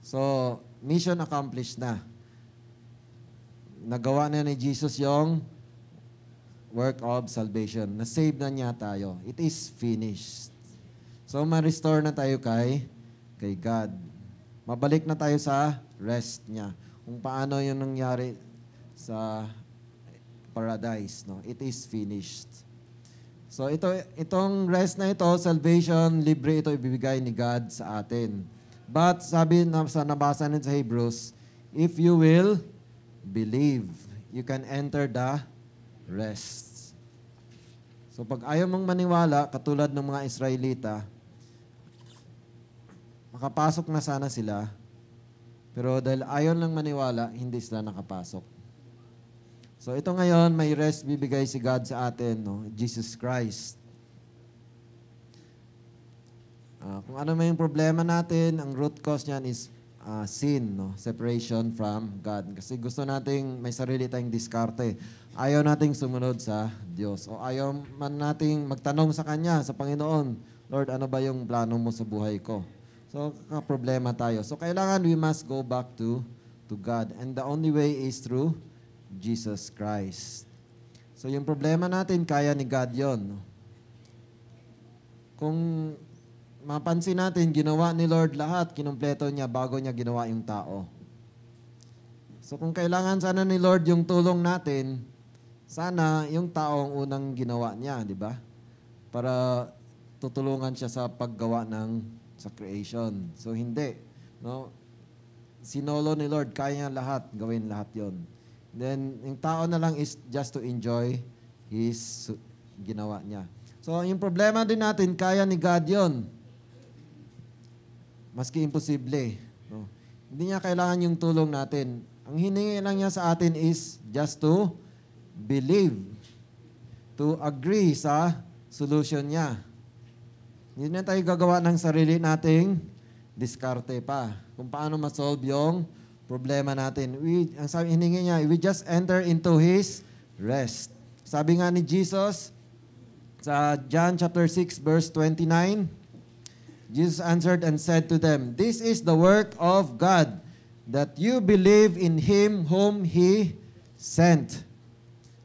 So, mission accomplished na. Nagawa na ni Jesus yung work of salvation. Na-save na niya tayo. It is finished. So, ma-restore na tayo kay God. Mabalik na tayo sa rest niya. Kung paano yung nangyari sa paradise. No? It is finished. So, itong rest na ito, salvation, libre ito ibibigay ni God sa atin. But, sabi sa nabasa natin sa Hebrews, if you will believe, you can enter the rest. So, pag ayaw mong maniwala, katulad ng mga Israelita, makapasok na sana sila, pero dahil ayaw lang maniwala, hindi sila nakapasok. So, ito ngayon, may rest bibigay si God sa atin, no? Jesus Christ. Kung ano may problema natin, ang root cause niyan is sin, no? Separation from God. Kasi gusto nating may sarili tayong diskarte. Ayaw nating sumunod sa Diyos. O ayaw man nating magtanong sa Kanya, sa Panginoon, Lord, ano ba yung plano mo sa buhay ko? So, problema tayo. So, kailangan we must go back to God. And the only way is through Jesus Christ. So, yung problema natin, kaya ni God yon. Kung mapansin natin, ginawa ni Lord lahat, kinumpleto niya bago niya ginawa yung tao. So, kung kailangan sana ni Lord yung tulong natin, sana yung tao ang unang ginawa niya, di ba? Para tutulungan siya sa paggawa sa creation. So, hindi. No? Sinolo ni Lord, kaya niya lahat, gawin lahat yon. Then, yung tao na lang is just to enjoy His ginawa niya. So, yung problema din natin, kaya ni God yon. Maski imposible. No? Hindi niya kailangan yung tulong natin. Ang hiningi lang niya sa atin is just to believe. To agree sa solution niya. Hindi na tayo gagawa ng sarili nating diskarte pa. Kung paano ma-solve yung problema natin. Ang sabi, hiningi niya, we just enter into His rest. Sabi nga ni Jesus, sa John chapter 6 verse 29, Jesus answered and said to them, "This is the work of God, that you believe in Him whom He sent."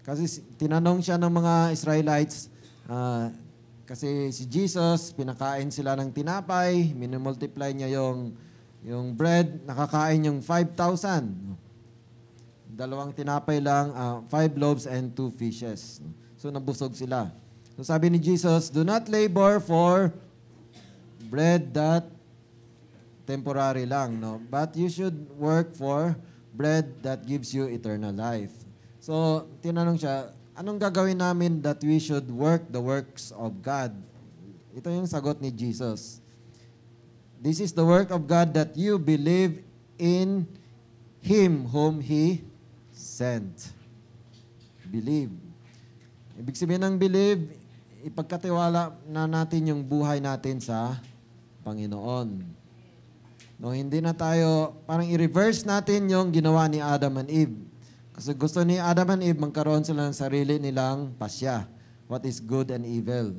Kasi tinanong siya ng mga Israelites, kasi si Jesus, pinakain sila ng tinapay, minimultiply niya yung bread, nakakain yung 5,000. 2 tinapay lang, 5 loaves and 2 fishes. So nabusog sila. So sabi ni Jesus, do not labor for bread that temporary lang, no? But you should work for bread that gives you eternal life. So tinanong siya, anong gagawin namin that we should work the works of God? Ito yung sagot ni Jesus. This is the work of God, that you believe in Him whom He sent. Believe. Ibig sabihin ng believe, ipagkatiwala na natin yung buhay natin sa Panginoon. No, hindi na tayo, parang i-reverse natin yung ginawa ni Adam and Eve. Kasi gusto ni Adam and Eve, magkaroon sila ng sarili nilang pasya. What is good and evil.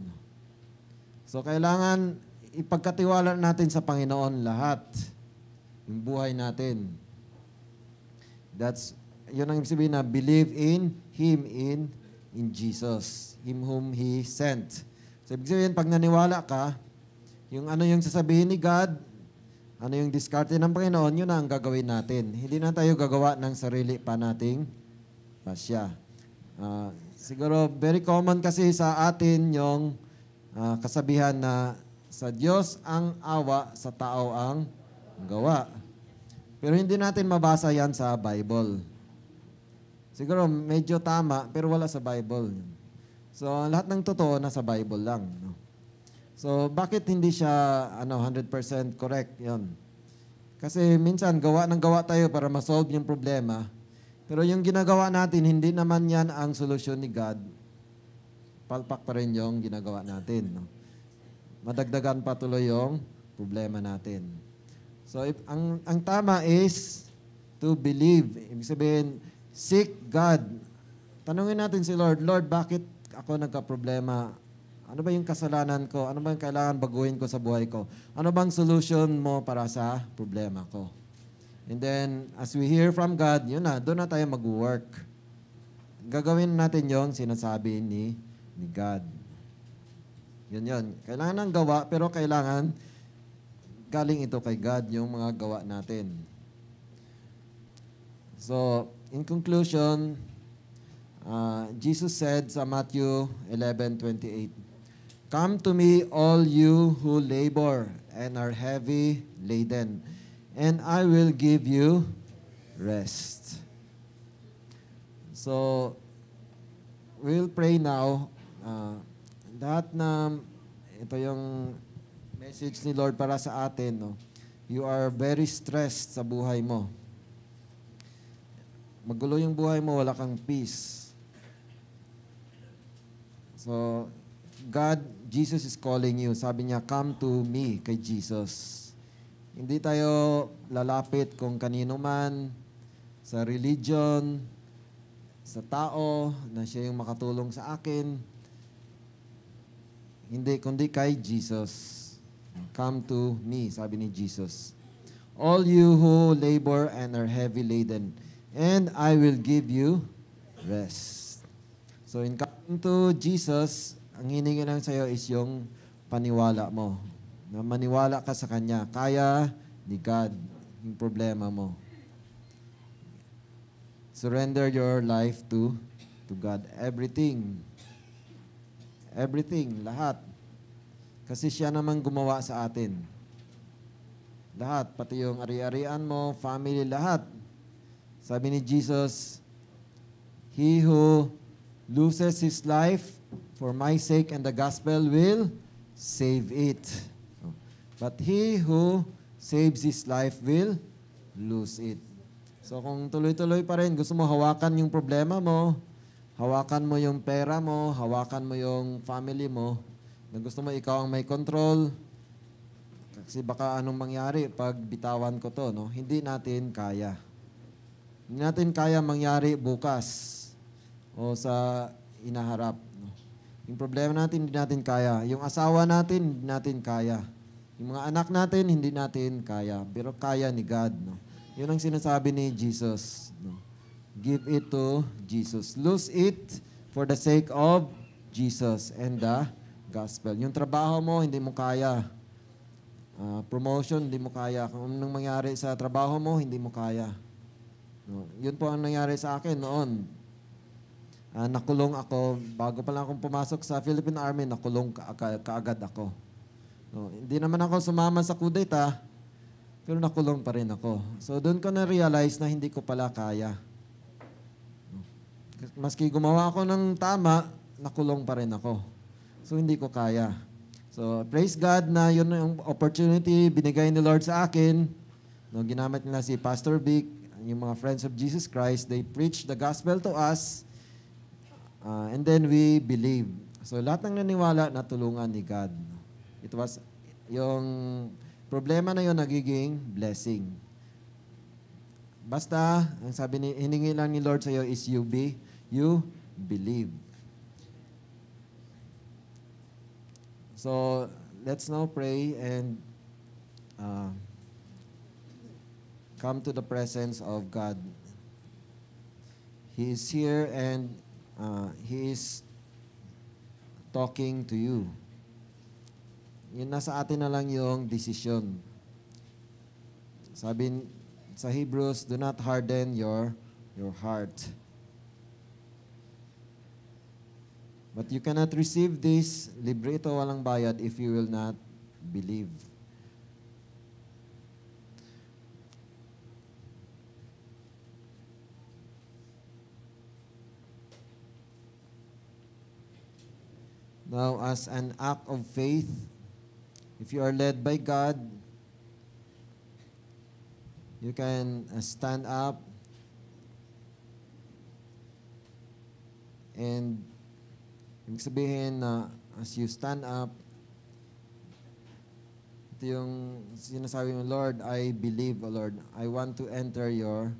So, kailangan ipagkatiwala natin sa Panginoon lahat. Yung buhay natin. Yun ang sabihin na, believe in Him, in Jesus. Him whom He sent. So, ibig sabihin, pag naniwala ka, yung ano yung sasabihin ni God, ano yung diskarte ng Panginoon, yun na ang gagawin natin. Hindi na tayo gagawa ng sarili pa nating pasya. Siguro, very common kasi sa atin yung kasabihan na sa Diyos ang awa, sa tao ang gawa. Pero hindi natin mabasa yan sa Bible. Siguro, medyo tama, pero wala sa Bible. So, lahat ng totoo nasa Bible lang. No? So, bakit hindi siya 100% correct? Yun. Kasi minsan, gawa tayo para ma-solve yung problema. Pero yung ginagawa natin, hindi naman yan ang solusyon ni God. Palpak pa rin yung ginagawa natin. No? Madagdagan pa tuloy yung problema natin. So, ang tama is to believe. Ibig sabihin, seek God. Tanungin natin si Lord, Lord, bakit ako nagka-problema? Ano ba yung kasalanan ko? Ano ba yung kailangan baguhin ko sa buhay ko? Ano bang solution mo para sa problema ko? And then, as we hear from God, yun na, doon na tayo mag-work. Gagawin natin yung sinasabi ni God. Yun. Kailangan ng gawa, pero kailangan galing ito kay God, yung mga gawa natin. So, in conclusion, Jesus said sa Matthew 11:28, "Come to me, all you who labor and are heavy laden, and I will give you rest." So, we'll pray now. Ito yung message ni Lord para sa atin. No? You are very stressed sa buhay mo. Magulo yung buhay mo, wala kang peace. So, Jesus is calling you. Sabi niya, come to me, kay Jesus. Hindi tayo lalapit kung kanino man, sa religion, sa tao, na siya yung makatulong sa akin. Hindi, kundi kay Jesus. Come to me, sabi ni Jesus. All you who labor and are heavy laden, and I will give you rest. So in coming to Jesus, ang hiningi lang sa'yo is yung paniwala mo. Na maniwala ka sa Kanya. Kaya ni God yung problema mo. Surrender your life to God. Everything. Everything, lahat. Kasi siya naman gumawa sa atin. Lahat, pati yung ari-arian mo, family, lahat. Sabi ni Jesus, He who loses his life for my sake and the gospel will save it. But he who saves his life will lose it. So kung tuloy-tuloy pa rin, gusto mo hawakan yung problema mo, hawakan mo yung pera mo, hawakan mo yung family mo, na gusto mo ikaw ang may control, kasi baka anong mangyari pag bitawan ko to, no? Hindi natin kaya. Hindi natin kaya mangyari bukas o sa inaharap. No? Yung problema natin, hindi natin kaya. Yung asawa natin, hindi natin kaya. Yung mga anak natin, hindi natin kaya. Pero kaya ni God. No? Yun ang sinasabi ni Jesus. No? Give it to Jesus. Lose it for the sake of Jesus and the gospel. Yung trabaho mo, hindi mo kaya. Promotion, hindi mo kaya. Kung anong mangyari sa trabaho mo, hindi mo kaya. No? Yun po ang nangyari sa akin noon. Nakulong ako. Bago pa lang akong pumasok sa Philippine Army, nakulong kaagad ako. No? Hindi naman ako sumama sa kudeta, pero nakulong pa rin ako. So doon ko na-realize na hindi ko pala kaya. No? Maski gumawa ako ng tama, nakulong pa rin ako. So hindi ko kaya. So, praise God na yun yung opportunity binigay ni Lord sa akin. No, ginamit nila si Pastor Vic, yung mga Friends of Jesus Christ. They preach the gospel to us. And then we believe. So, lahat ng naniwala, natulungan ni God. It was, yung problema na yun nagiging blessing. Basta, ang sabi ni, hiningi lang ni Lord sa'yo is you believe. So, let's now pray and come to the presence of God. He is here and He is talking to you. Yun nasa atin na lang yung decision. Sabi sa Hebrews, do not harden your heart. But you cannot receive this, libre ito, walang bayad, if you will not believe. Now, as an act of faith, if you are led by God, you can stand up and ibig sabihin na as you stand up, ito yung sinasabi mo, Lord, I believe, O Lord. I want to enter your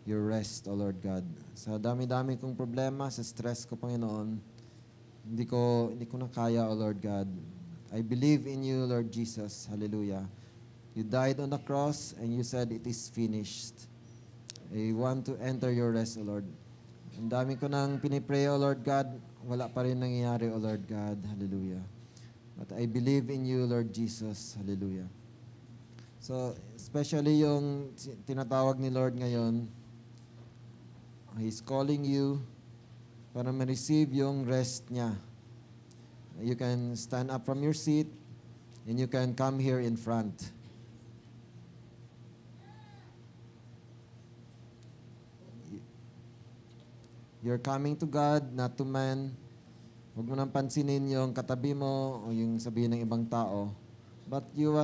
rest, O Lord God. Sa dami-dami kong problema, sa stress ko, Panginoon, hindi ko na kaya, O Lord God. I believe in you, Lord Jesus. Hallelujah. You died on the cross and you said it is finished. I want to enter your rest, O Lord. Ang dami ko nang pinipray, O Lord God. Wala pa rin nangyayari, O Lord God. Hallelujah. But I believe in you, Lord Jesus. Hallelujah. So, especially yung tinatawag ni Lord ngayon, He's calling you para ma-receive yung rest niya. You can stand up from your seat and you can come here in front. You're coming to God, not to man. Huwag mo nang pansinin yung katabi mo o yung sabihin ng ibang tao. But you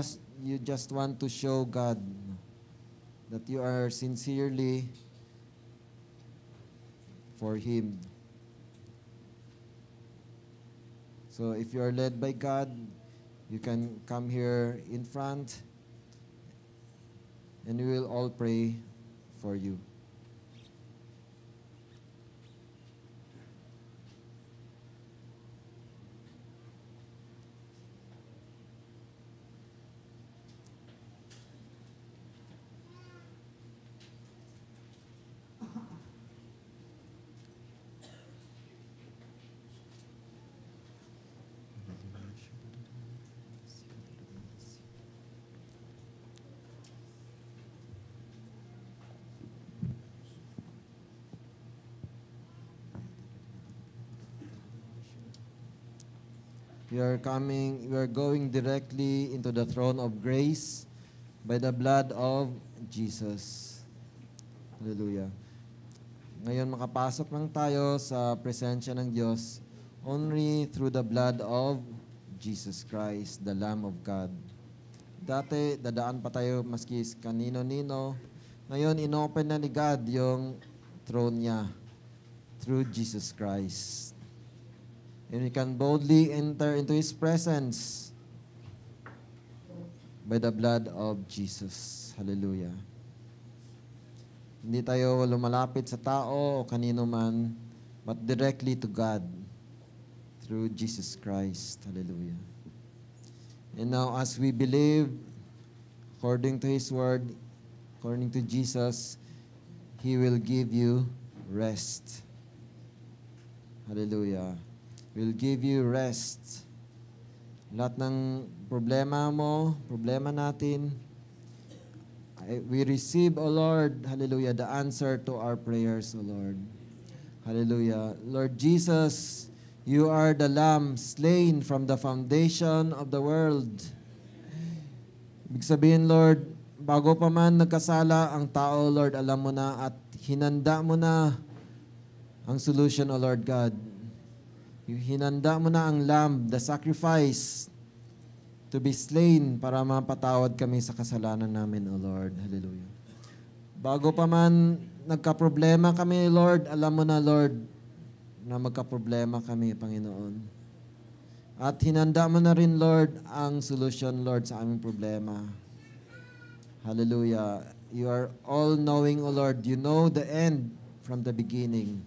just want to show God that you are sincerely for Him. So if you are led by God, you can come here in front and we will all pray for you. we are going directly into the throne of grace by the blood of Jesus. Hallelujah. Ngayon makapasok lang tayo sa presensya ng Diyos only through the blood of Jesus Christ, the Lamb of God. Dati, dadaan pa tayo maski kanino-nino. Ngayon, inopen na ni God yung throne niya through Jesus Christ. And we can boldly enter into His presence by the blood of Jesus. Hallelujah. Hindi tayo lumalapit sa tao o kanino man, but directly to God through Jesus Christ. Hallelujah. And now, as we believe, according to His Word, according to Jesus, He will give you rest. Hallelujah. Will give you rest. Lahat ng problema mo, problema natin, we receive, O Lord, hallelujah, the answer to our prayers, O Lord. Hallelujah. Lord Jesus, You are the Lamb slain from the foundation of the world. Ibig sabihin, Lord, bago pa man nagkasala ang tao, Lord, alam mo na at hinanda mo na ang solution, O Lord God. Hinanda mo na ang lamb, the sacrifice, to be slain para mapatawad kami sa kasalanan namin, O Lord. Hallelujah. Bago pa man nagka-problema kami, Lord, alam mo na, Lord, na magka-problema kami, Panginoon. At hinanda mo na rin, Lord, ang solution, Lord, sa aming problema. Hallelujah. You are all-knowing, O Lord. You know the end from the beginning.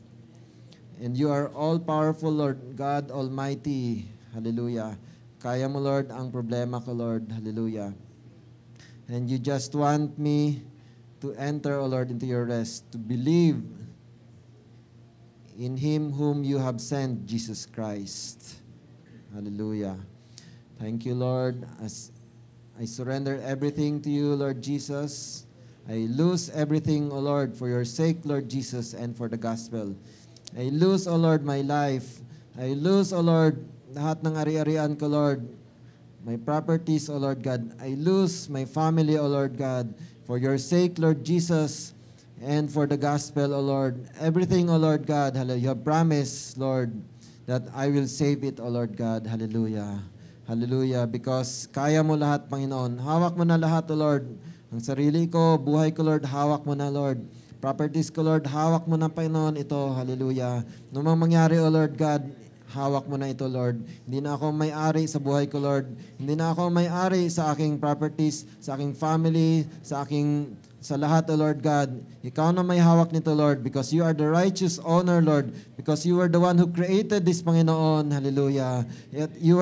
And you are all-powerful, Lord, God Almighty. Hallelujah. Kaya mo, Lord, ang problema ko, Lord. Hallelujah. And you just want me to enter, O Lord, into your rest, to believe in Him whom you have sent, Jesus Christ. Hallelujah. Thank you, Lord. As I surrender everything to you, Lord Jesus, I lose everything, O Lord, for your sake, Lord Jesus, and for the gospel. I lose, O Lord, my life. I lose, O Lord, lahat ng ari-arian ko, Lord. My properties, O Lord God. I lose my family, O Lord God. For your sake, Lord Jesus, and for the gospel, O Lord. Everything, O Lord God, hallelujah. You have promised, Lord, that I will save it, O Lord God. Hallelujah. Hallelujah. Because kaya mo lahat, Panginoon. Hawak mo na lahat, O Lord. Ang sarili ko, buhay ko, Lord, hawak mo na, Lord. Properties ko, Lord, hawak mo na, Panginoon, ito. Hallelujah. Nung mangyari, O Lord God, hawak mo na ito, Lord. Hindi na ako may-ari sa buhay ko, Lord. Hindi na ako may-ari sa aking properties, sa aking family, sa lahat, O Lord God. Ikaw na may hawak nito, Lord, because you are the righteous owner, Lord, because you are the one who created this, Panginoon. Hallelujah. You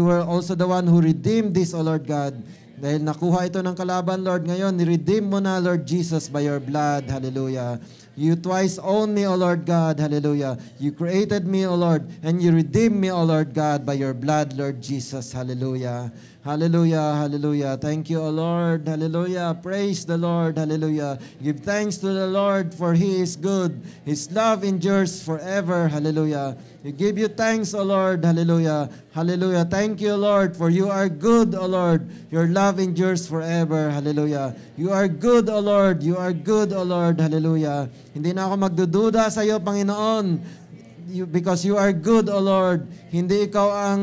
are also the one who redeemed this, O Lord God. Dahil nakuha ito ng kalaban, Lord, ngayon, ni-redeem mo na, Lord Jesus, by your blood. Hallelujah. You twice owned me, O Lord God. Hallelujah. You created me, O Lord, and you redeemed me, O Lord God, by your blood, Lord Jesus. Hallelujah. Hallelujah. Hallelujah. Thank you, O Lord. Hallelujah. Praise the Lord. Hallelujah. Give thanks to the Lord, for He is good. His love endures forever. Hallelujah. We give you thanks, O Lord. Hallelujah. Hallelujah. Thank you, Lord, for you are good, O Lord. Your love endures forever. Hallelujah. You are good, O Lord. You are good, O Lord. Hallelujah. Hindi na ako magdududa sa iyo, Panginoon. Because you are good, O Lord. Hindi ikaw ang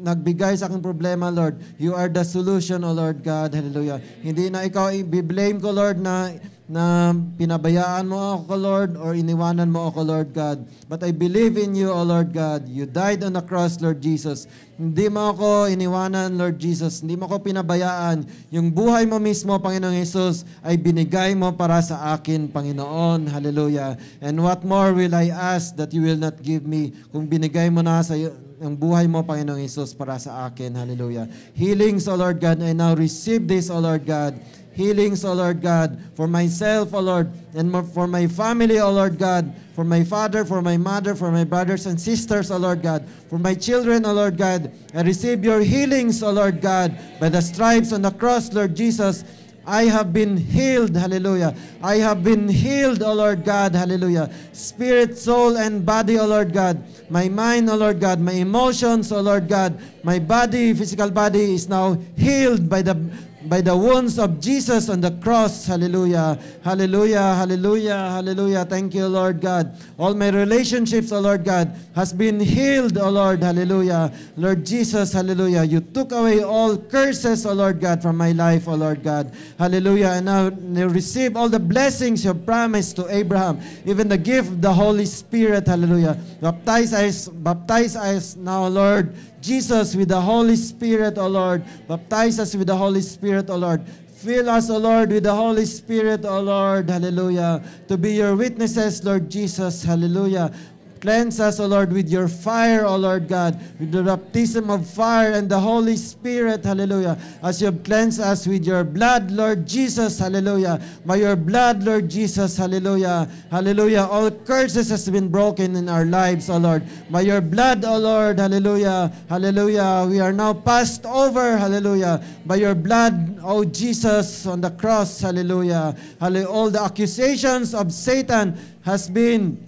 nagbigay sa aking problema, Lord. You are the solution, O Lord God. Hallelujah. Hindi na ikaw i-blame ko, Lord, na pinabayaan mo ako, Lord, or iniwanan mo ako, Lord God. But I believe in you, O Lord God. You died on the cross, Lord Jesus. Hindi mo ako iniwanan, Lord Jesus. Hindi mo ako pinabayaan. Yung buhay mo mismo, Panginoong Jesus, ay binigay mo para sa akin, Panginoon. Hallelujah. And what more will I ask that you will not give me kung binigay mo na sa iyo ang buhay mo, Panginoong Jesus, para sa akin. Hallelujah. Healings, O Lord God. I now receive this, O Lord God. Healings, O Lord God, for myself, O Lord, and for my family, O Lord God, for my father, for my mother, for my brothers and sisters, O Lord God, for my children, O Lord God. I receive your healings, O Lord God, by the stripes on the cross, Lord Jesus. I have been healed. Hallelujah. I have been healed, O Lord God. Hallelujah. Spirit, soul, and body, O Lord God. My mind, O Lord God. My emotions, O Lord God. My body, physical body is now healed by the wounds of Jesus on the cross. Hallelujah. Hallelujah. Hallelujah. Hallelujah. Thank you, Lord God. All my relationships, O Lord God, has been healed, O Lord. Hallelujah. Lord Jesus, hallelujah. You took away all curses, O Lord God, from my life, O Lord God. Hallelujah. And now receive all the blessings you promised to Abraham, even the gift of the Holy Spirit. Hallelujah. Baptize us now, Lord Jesus, with the Holy Spirit, O Lord. Baptize us with the Holy Spirit, O Lord. Fill us, O Lord, with the Holy Spirit, O Lord. Hallelujah. To be your witnesses, Lord Jesus. Hallelujah. Cleanse us, O Lord, with your fire, O Lord God, with the baptism of fire and the Holy Spirit, hallelujah, as you have cleansed us with your blood, Lord Jesus, hallelujah, by your blood, Lord Jesus, hallelujah, hallelujah, all curses has been broken in our lives, O Lord, by your blood, O Lord, hallelujah, hallelujah, we are now passed over, hallelujah, by your blood, O Jesus, on the cross, hallelujah, hallelujah, all the accusations of Satan has been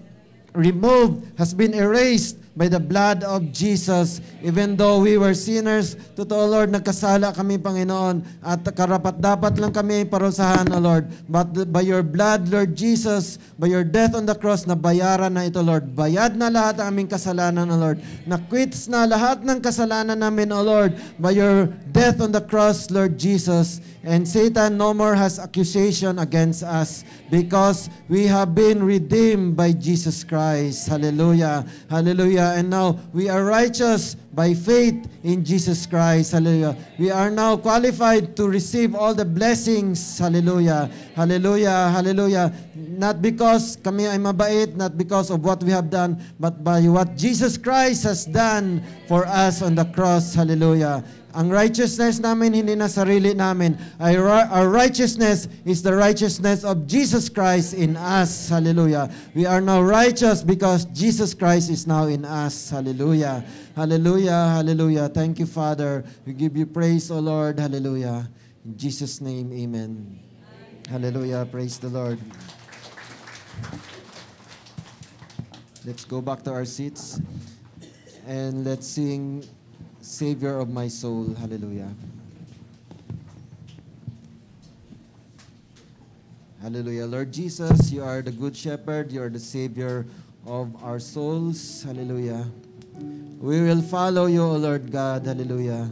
removed, has been erased by the blood of Jesus. Even though we were sinners, totoo Lord, nagkasala kami Panginoon at karapat-dapat lang kami parusahan, O Lord. But by your blood, Lord Jesus, by your death on the cross, nabayaran na ito, Lord. Bayad na lahat ang aming kasalanan, O Lord. Naquits na lahat ng kasalanan namin, O Lord, by your death on the cross, Lord Jesus. And Satan no more has accusation against us because we have been redeemed by Jesus Christ. Hallelujah. Hallelujah. And now we are righteous by faith in Jesus Christ. Hallelujah. We are now qualified to receive all the blessings. Hallelujah. Hallelujah. Hallelujah. Not because kami ay mabait, not because of what we have done, but by what Jesus Christ has done for us on the cross. Hallelujah. Ang righteousness namin, hindi na sarili namin. Our righteousness is the righteousness of Jesus Christ in us. Hallelujah. We are now righteous because Jesus Christ is now in us. Hallelujah. Hallelujah. Hallelujah. Thank you, Father. We give you praise, O Lord. Hallelujah. In Jesus' name, amen. Hallelujah. Praise the Lord. Let's go back to our seats and let's sing Savior of my soul. Hallelujah. Hallelujah. Lord Jesus, you are the good shepherd. You are the Savior of our souls. Hallelujah. We will follow you, O Lord God. Hallelujah.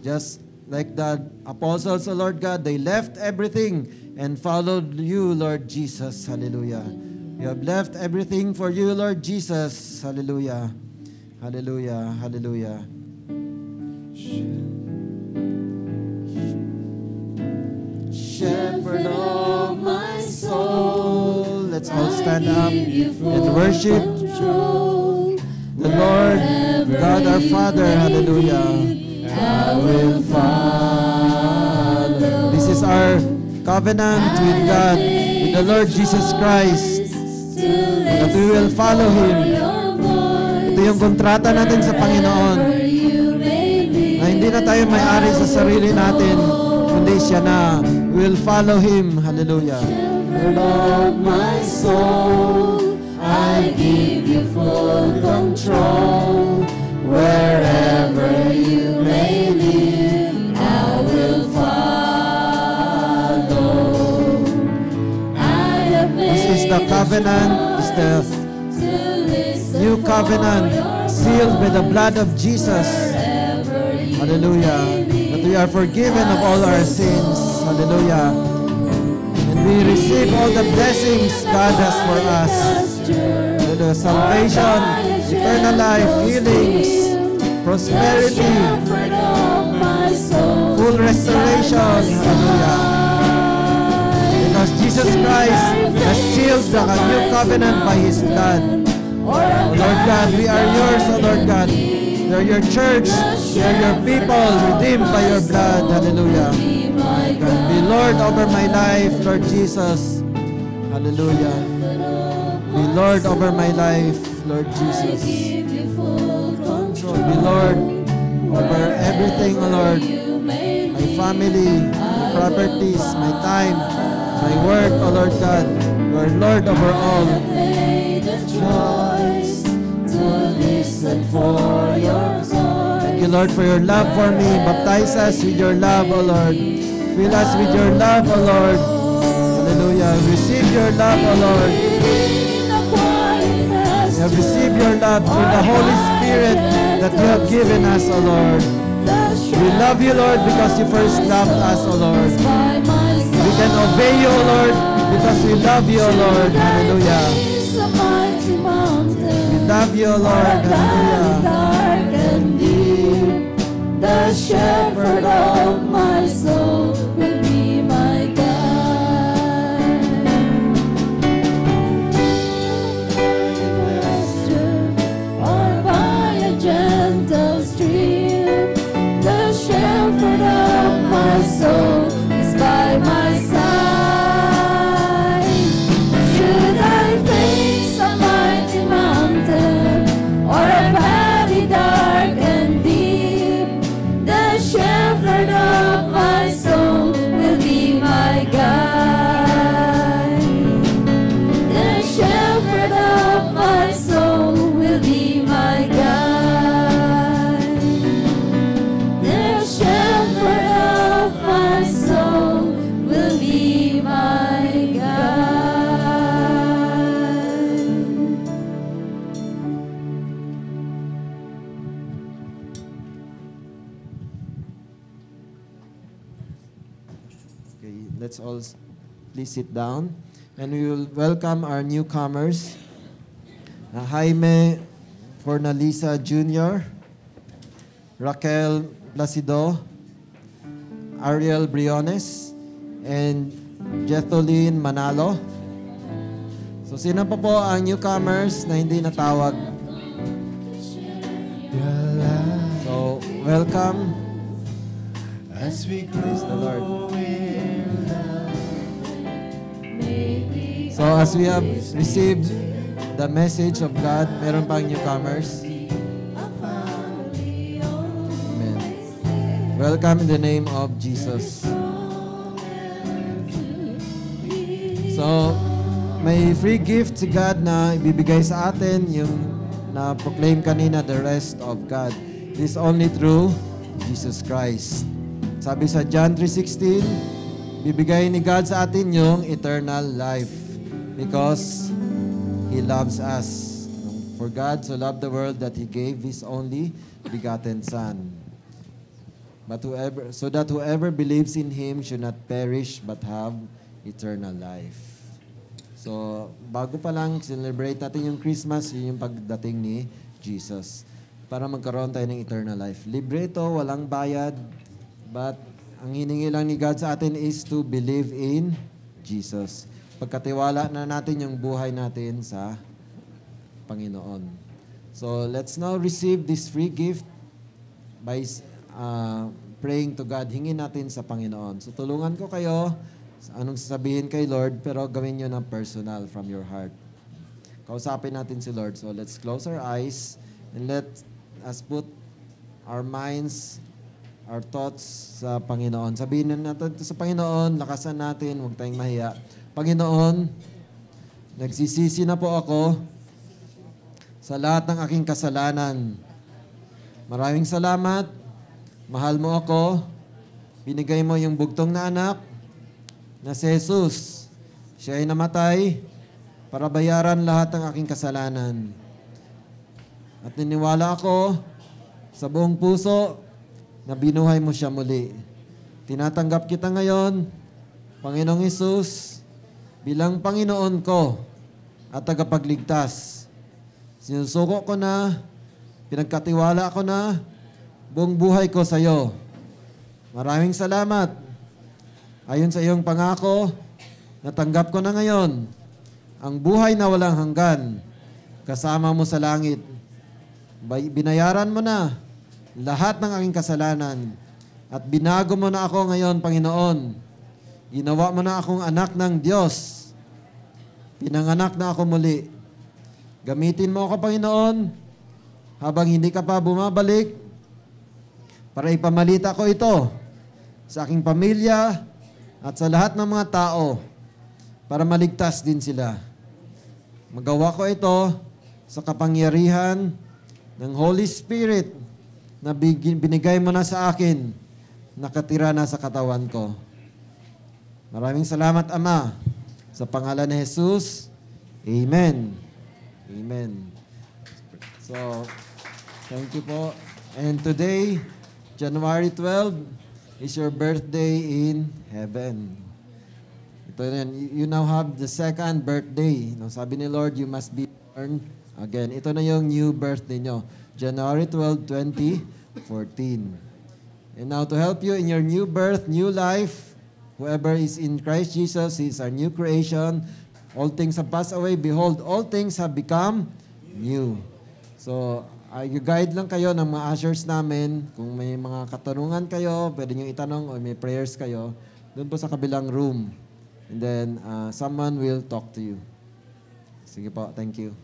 Just like the apostles, O Lord God, they left everything and followed you, Lord Jesus. Hallelujah. You have left everything for you, Lord Jesus. Hallelujah. Hallelujah. Hallelujah. Shepherd of my soul. Let's all stand up and worship the Lord, God our Father. Hallelujah. I will follow. This is our covenant with God, with the Lord Jesus Christ, that we will follow Him. Ito yung kontrata natin sa Panginoon, na hindi na tayo may-ari sa sarili natin, kundi siya na. We will follow Him. Hallelujah. Lord, my soul, I give you full control. Wherever you may lead, I will follow. This is the covenant, is the new covenant sealed by the blood of Jesus. Hallelujah. That we are forgiven of all our sins. Hallelujah. And we receive all the blessings God has for us. The salvation, eternal life, healings, prosperity, full restoration. Hallelujah. Because Jesus Christ has sealed the new covenant by His blood. Oh Lord God, we are yours, oh Lord God. We are your church. We are your people, redeemed by your blood. Hallelujah. God, be Lord over my life, Lord Jesus. Hallelujah. Be Lord over my life, Lord Jesus. Control. Be Lord over everything, O Lord. My family, my properties, my time, my work, O Lord God. You are Lord over all. Made the choice to listen for your voice. Thank you, Lord, for your love for me. Baptize us with your love, O Lord. Fill us with your love, O Lord. Hallelujah. Receive your love, O Lord. We have received your love through the Holy Spirit that you have given us, O Lord. We love you, Lord, because you first loved us, O Lord. We can obey you, O Lord, because we love you, O Lord. Hallelujah. We love you, O Lord. Hallelujah. The shepherd of my soul will be my guide. Or by a gentle stream, the shepherd of my soul is by my side. Should I face a mighty mountain or a valley dark and deep, the shepherd of my soul will be my guide. The shepherd of my soul will be my guide. The shepherd of my soul will be my guide. Okay, let's all please sit down. And we will welcome our newcomers. Jaime Fornalisa Jr., Raquel Placido, Ariel Briones, and Jetholine Manalo. So sino pa po ang newcomers na hindi natawag? So welcome. As we Praise the Lord. grow in love, may we So as we have received the message of God, meron pang newcomers. Amen. Welcome in the name of Jesus. So, may free gift si God na ibibigay sa atin, yung na-proclaim kanina, the rest of God. This only through Jesus Christ. Sabi sa John 3:16, bibigay ni God sa atin yung eternal life because He loves us. For God so loved the world that He gave His only begotten Son. But so that whoever believes in Him should not perish but have eternal life. So, bago pa lang celebrate natin yung Christmas, yun yung pagdating ni Jesus. Para magkaroon tayo ng eternal life. Libre ito, walang bayad. But ang hiningi lang ni God sa atin is to believe in Jesus. Pagkatiwala na natin yung buhay natin sa Panginoon. So let's now receive this free gift by praying to God. Hingin natin sa Panginoon. So tulungan ko kayo sa anong sasabihin kay Lord, pero gawin nyo ng personal from your heart. Kausapin natin si Lord. So let's close our eyes and let us put our minds, our thoughts sa Panginoon. Sabihin natin sa Panginoon, lakasan natin, huwag tayong mahiya. Panginoon, nagsisisi na po ako sa lahat ng aking kasalanan. Maraming salamat. Mahal mo ako. Binigay mo yung bugtong na anak na si Jesus. Siya ay namatay para bayaran lahat ng aking kasalanan. At niniwala ako sa buong puso na binuhay mo siya muli. Tinatanggap kita ngayon, Panginoong Hesus, bilang Panginoon ko at tagapagligtas. Sinusuko ko na, pinagkatiwala ko na, buong buhay ko sa iyo. Maraming salamat. Ayon sa iyong pangako, natanggap ko na ngayon ang buhay na walang hanggan, kasama mo sa langit. Binayaran mo na lahat ng aking kasalanan at binago mo na ako ngayon, Panginoon. Ginawa mo na akong anak ng Diyos. Pinanganak na ako muli. Gamitin mo ako, Panginoon, habang hindi ka pa bumabalik para ipamalita ko ito sa aking pamilya, at sa lahat ng mga tao para maligtas din sila. Magawa ko ito sa kapangyarihan ng Holy Spirit na binigay mo na sa akin, nakatira na sa katawan ko. Maraming salamat, Ama, sa pangalan ni Jesus. Amen. Amen. So, thank you po. And today, January 12, is your birthday in heaven. Ito yan. You now have the second birthday. No, sabi ni Lord, you must be born again. Ito na yung new birthday nyo. January 12, 2014. And now to help you in your new birth, new life, whoever is in Christ Jesus, he is our new creation. All things have passed away. Behold, all things have become new. So, you guide lang kayo ng mga ushers namin. Kung may mga katanungan kayo, pwede nyo itanong o may prayers kayo, doon po sa kabilang room. And then, someone will talk to you. Sige po, thank you.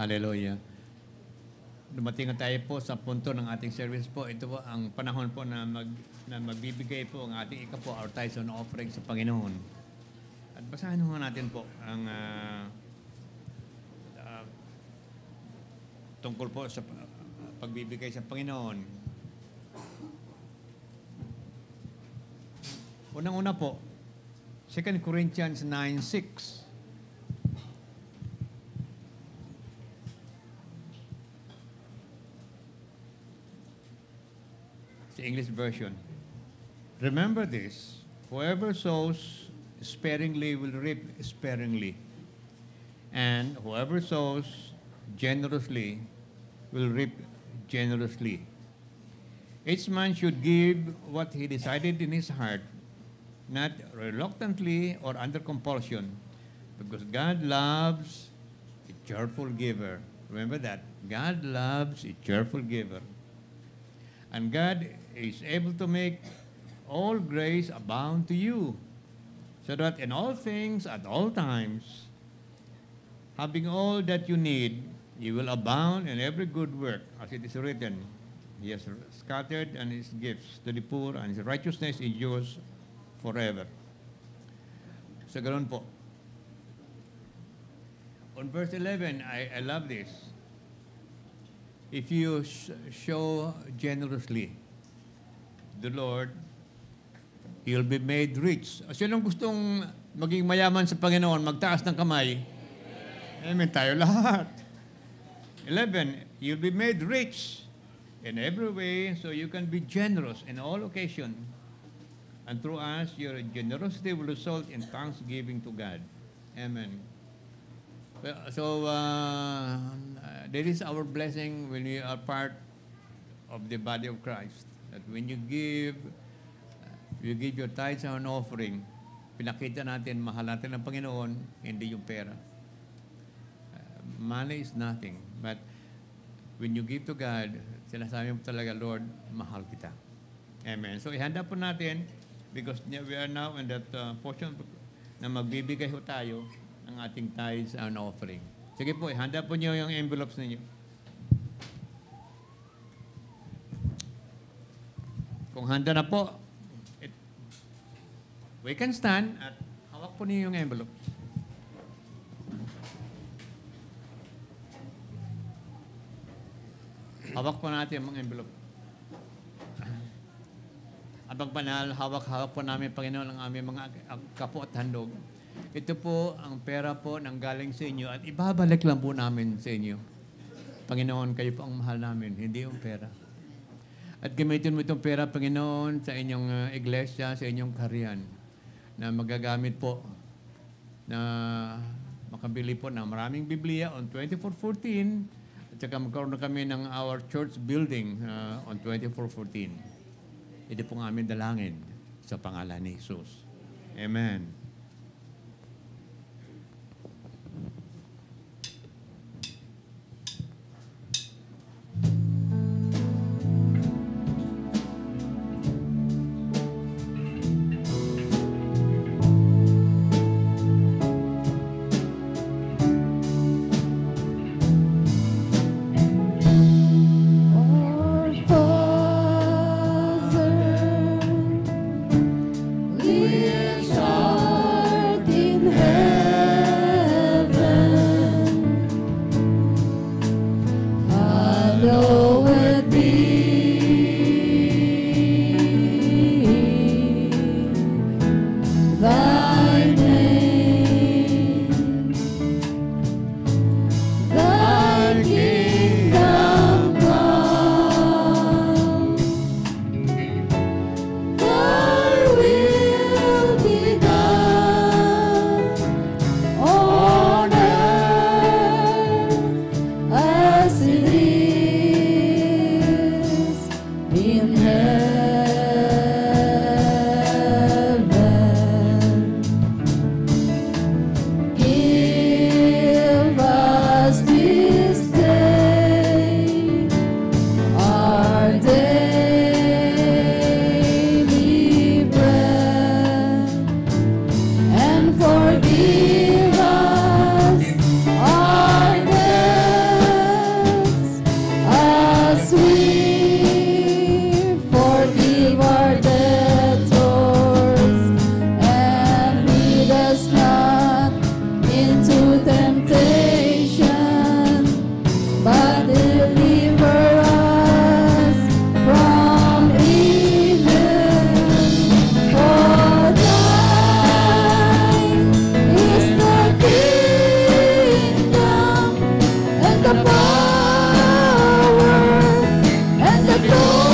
Hallelujah. Dumating na tayo po sa punto ng ating service po. Ito po ang panahon po na magbibigay po ang ating ika po, our tithes and offering sa Panginoon. At basahin mo natin po ang tungkol po sa pagbibigay sa Panginoon. Unang-una po, 2 Corinthians 9:6. The English version. Remember this, whoever sows sparingly will reap sparingly, and whoever sows generously will reap generously. Each man should give what he decided in his heart, not reluctantly or under compulsion, because God loves a cheerful giver. Remember that. God loves a cheerful giver. And God is able to make all grace abound to you, so that in all things, at all times, having all that you need, you will abound in every good work, as it is written, He has scattered and His gifts to the poor, and His righteousness endures forever. So, ganoon po. On verse 11, I love this. If you show generously, the Lord, He'll be made rich. Sinong gustong maging mayaman sa Panginoon, magtaas ng kamay? Amen tayo lahat. 11, you'll be made rich in every way, so you can be generous in all occasions. And through us, your generosity will result in thanksgiving to God. Amen. So, that is our blessing when we are part of the body of Christ. That when you give your tithes and offering, pinakita natin, mahal natin ang Panginoon, hindi yung pera. Money is nothing. But when you give to God, sinasabi mo talaga, Lord, mahal kita. Amen. So, ihanda po natin, because we are now in that portion na magbibigay ho tayo ng ating tithes and offering. Sige po, ihanda po niyo yung envelopes ninyo. Kung handa na po, we can stand at hawak po niyo yung envelopes. Hawak po natin yung mga envelope. Abang Banal, hawak-hawak po namin, Panginoon, ang aming mga kapo at handog. Ito po ang pera po nang galing sa inyo at ibabalik lang po namin sa inyo. Panginoon, kayo po ang mahal namin, hindi yung pera. At gamitin mo itong pera, Panginoon, sa inyong iglesia, sa inyong kaharian, na magagamit po na makabili po ng maraming Biblia on 2414 at saka magkaroon na kami ng our church building on 2414. Ito po ang aming dalangin sa pangalan ni Jesus. Amen. hallowed be thy name. Thy kingdom come, thy will be done on earth as it is in heaven. Give us this day our daily bread, and forgive us our debts as we forgive our debtors, and lead us not into temptation, but deliver us from evil. For thine is the kingdom and the power and the glory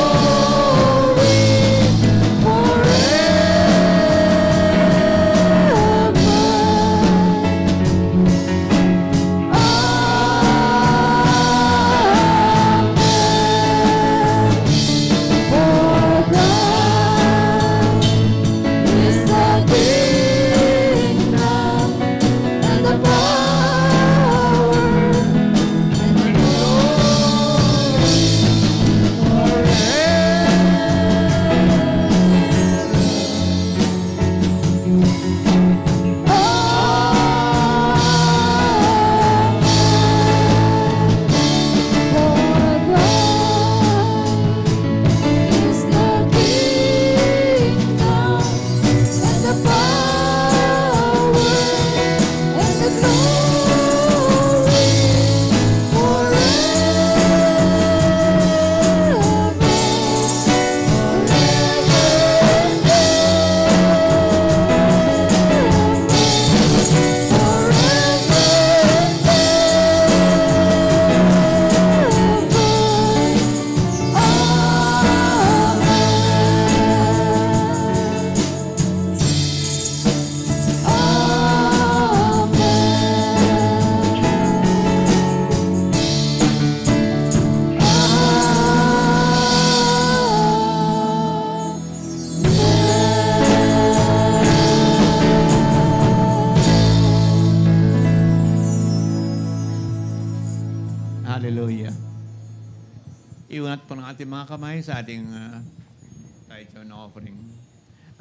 Hallelujah. Iunat po ng ating mga kamay sa ating tithe and offering.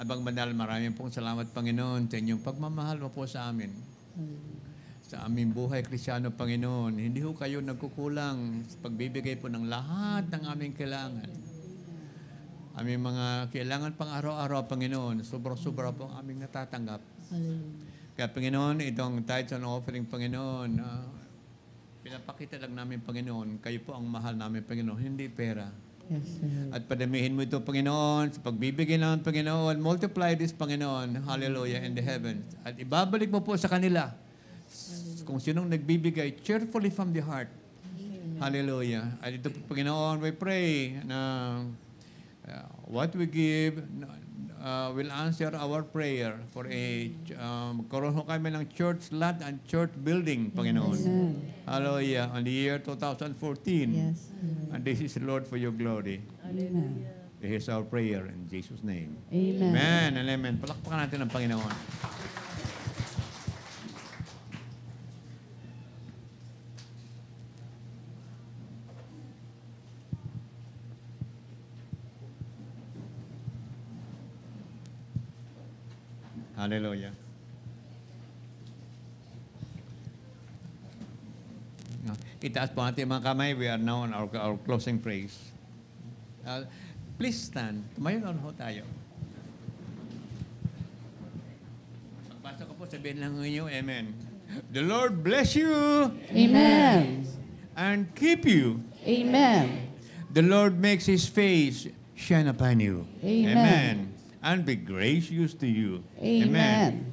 Abang Banal, maraming pong salamat, Panginoon, sa inyong pagmamahal mo po sa amin. Sa aming buhay, Kristyano, Panginoon, hindi ho kayo nagkukulang sa pagbibigay po ng lahat ng aming kailangan. Aming mga kailangan pang araw-araw, Panginoon, sobra-sobra po ang aming natatanggap. Kaya, Panginoon, itong tithe and offering, Panginoon, pinapakita lang namin, Panginoon, kayo po ang mahal namin, Panginoon, hindi pera. Yes, Lord. At padamihin mo ito, Panginoon, sa pagbibigay namin, Panginoon, multiply this, Panginoon, hallelujah, in the heavens. At ibabalik mo po sa kanila, kung sinong nagbibigay, cheerfully from the heart. Hallelujah. At ito, Panginoon, we pray na what we give will answer our prayer for magkaroon ho kami ng church lot and church building, Panginoon. Hallelujah. On the year 2014. Yes, Lord. And this is, Lord, for your glory. Amen. This is our prayer in Jesus' name. Amen. Amen and amen. Palakpakan natin ang Panginoon. Hallelujah. Itaas po natin mga kamay. We are now on our closing praise. Please stand. Tumayo na ho tayo. Pagpasok ko po, sabihin lang ninyo, Amen. The Lord bless you Amen. and keep you. Amen. The Lord makes His face shine upon you. Amen. And be gracious to you. Amen.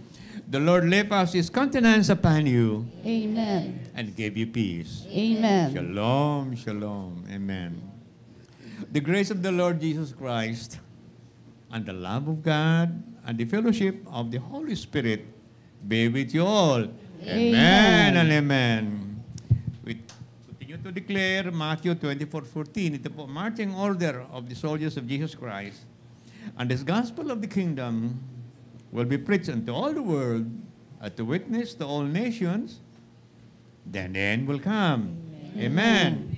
The Lord lift up His countenance upon you Amen. and give you peace. Amen. Shalom, shalom. Amen. The grace of the Lord Jesus Christ and the love of God and the fellowship of the Holy Spirit be with you all. Amen and amen. We continue to declare Matthew 24:14. Ito po, marching order of the soldiers of Jesus Christ. And this gospel of the kingdom will be preached unto all the world to witness to all nations. Then the end will come. Amen.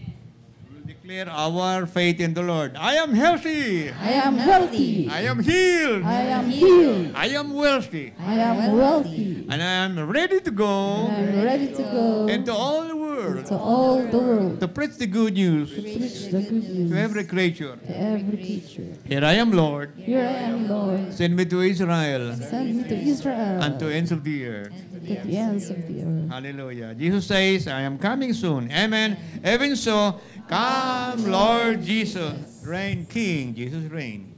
We will declare our faith in the Lord. I am healthy. I am healthy. I am healed. I am healed. I am wealthy. I am wealthy. And I am ready to go I am ready to go into all the world to all the world to preach the good news to preach the good news to every creature. to every creature. Here I am, Lord. Here I am, Lord. Send me to Israel Send me to Israel and to ends of the earth. to the ends of the earth. Hallelujah. Jesus says, I am coming soon. Amen. Even so, come, Lord Jesus. Reign, King. Jesus reign.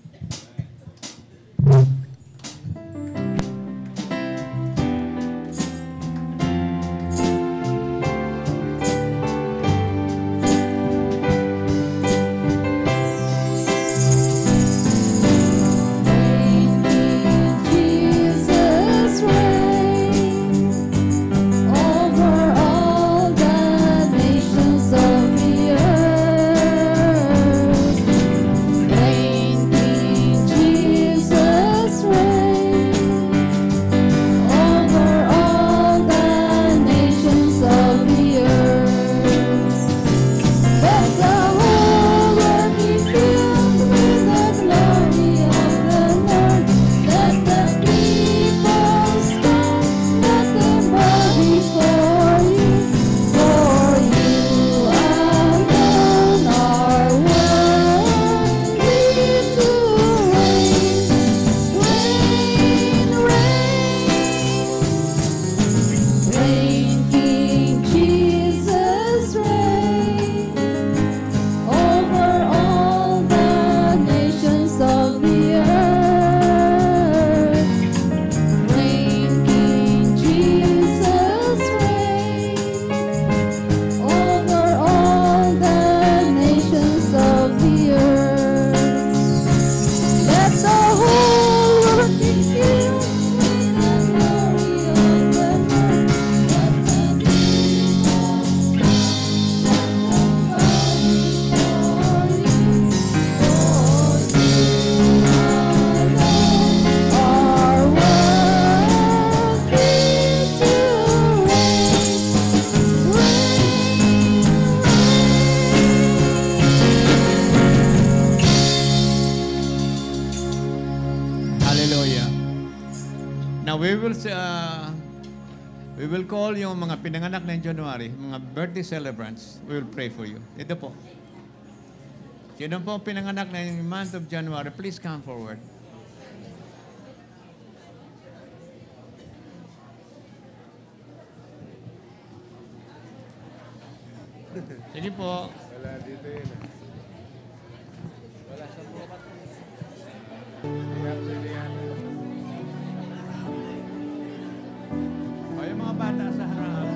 Jesus reign over all the nations of the earth. Reign, King Jesus reign over all the nations of the earth. Let the whole earth be filled with the glory of the Lord. Let the peoples come, let them bow before you. For you alone are worthy to reign. Reign, reign. Reign, King Jesus, reign over all the nations of the earth. Reign, King Jesus, reign over all the nations of the earth. Let the whole world be filled with the glory of the Lord. Let the peoples come, let them bow before you. For you alone are worthy to Hallelujah. Now we will call yung mga pinanganak ng January, mga birthday celebrants. We will pray for you. Ito po. Sino po pinanganak ng month of January, please come forward. Sige po. O, yung mga bata sa harap.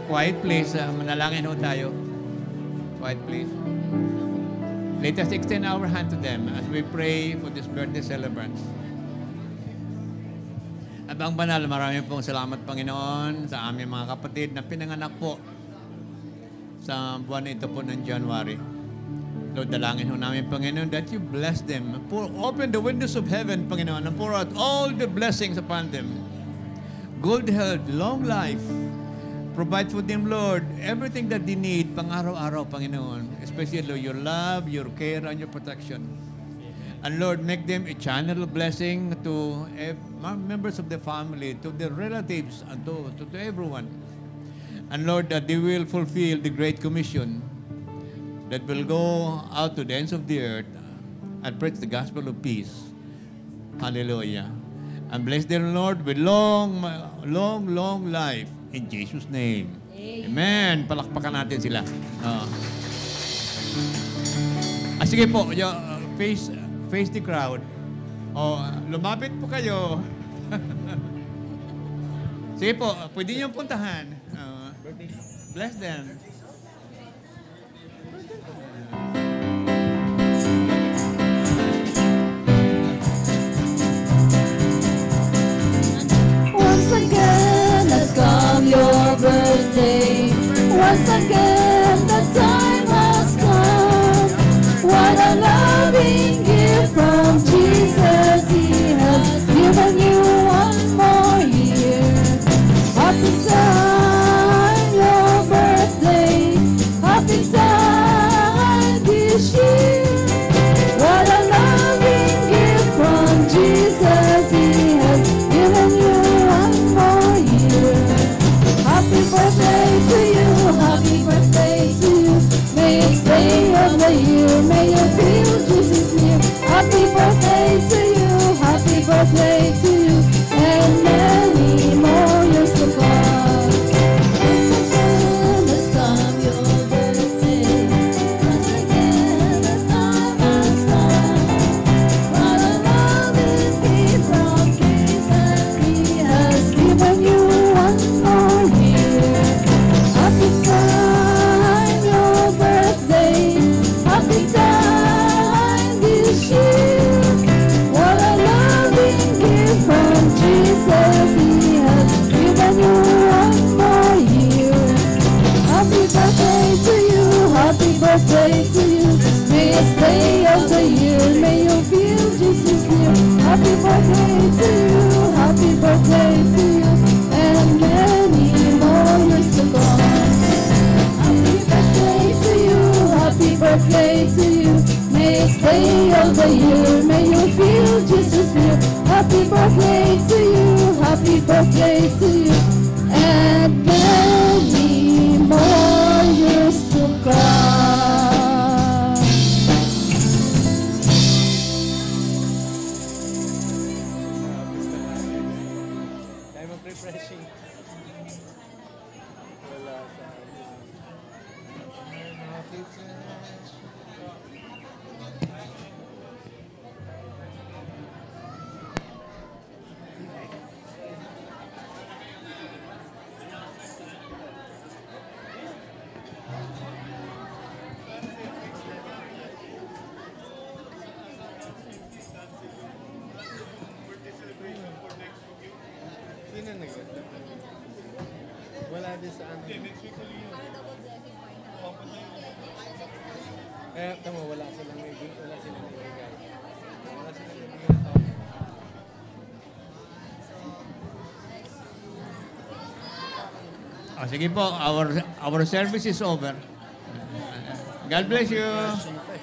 Quiet please. Manalangin ho tayo. Quiet please. Let us extend our hand to them as we pray for this birthday celebrants. Abang Banal, maraming pong salamat, Panginoon, sa aming mga kapatid na pinanganak po sa buwan ito po ng January. Lord, dalangin ho namin, Panginoon, that you bless them. Open the windows of heaven, Panginoon, and pour out all the blessings upon them. Good health, long life. Provide for them, Lord, everything that they need pang araw-araw, Panginoon. Especially, Lord, your love, your care, and your protection. And Lord, make them a channel of blessing to members of the family, to their relatives, and to everyone. And Lord, that they will fulfill the Great Commission that will go out to the ends of the earth and preach the gospel of peace. Hallelujah. And bless their Lord with long, long, long life. In Jesus' name. Amen. Palakpakan natin sila. Sige po, face the crowd. Lumapit po kayo. Sige po, pwede niyong puntahan. Bless them. Once again has come your birthday. Once again the time has come. What a loving gift from Jesus. He has given you one more year. Happy time, your birthday. Happy time this year. What a loving gift from Jesus. He has given you one more year. Happy birthday to you. Happy birthday to you. May it's day of the year. May you feel Jesus near. Happy birthday to you. Happy birthday to you. And many more years to come. Once again has come your birthday. Once again the time has come. What a loving gift from Jesus. He has given you one more year. Happy time, your birthday. Happy time this year. What a loving gift from Jesus. He has given you one more year. Happy birthday to you. Happy birthday to you. May it's day of the year. May you feel Jesus near. Happy birthday to you. Happy birthday to you. And many more years to come. Happy birthday to you. Happy birthday to you. May it's day of the year. May you feel Jesus near. Happy birthday to you. Happy birthday to you. And many more years to come. Time of refreshing. Sino nag-ganda? Wala din sa ano. Next week ulit yun. Tama, wala silang ibigay. Wala silang ibigay. Wala silang ibigay sa akin. Sige po, our service is over. God bless you. Siyempre.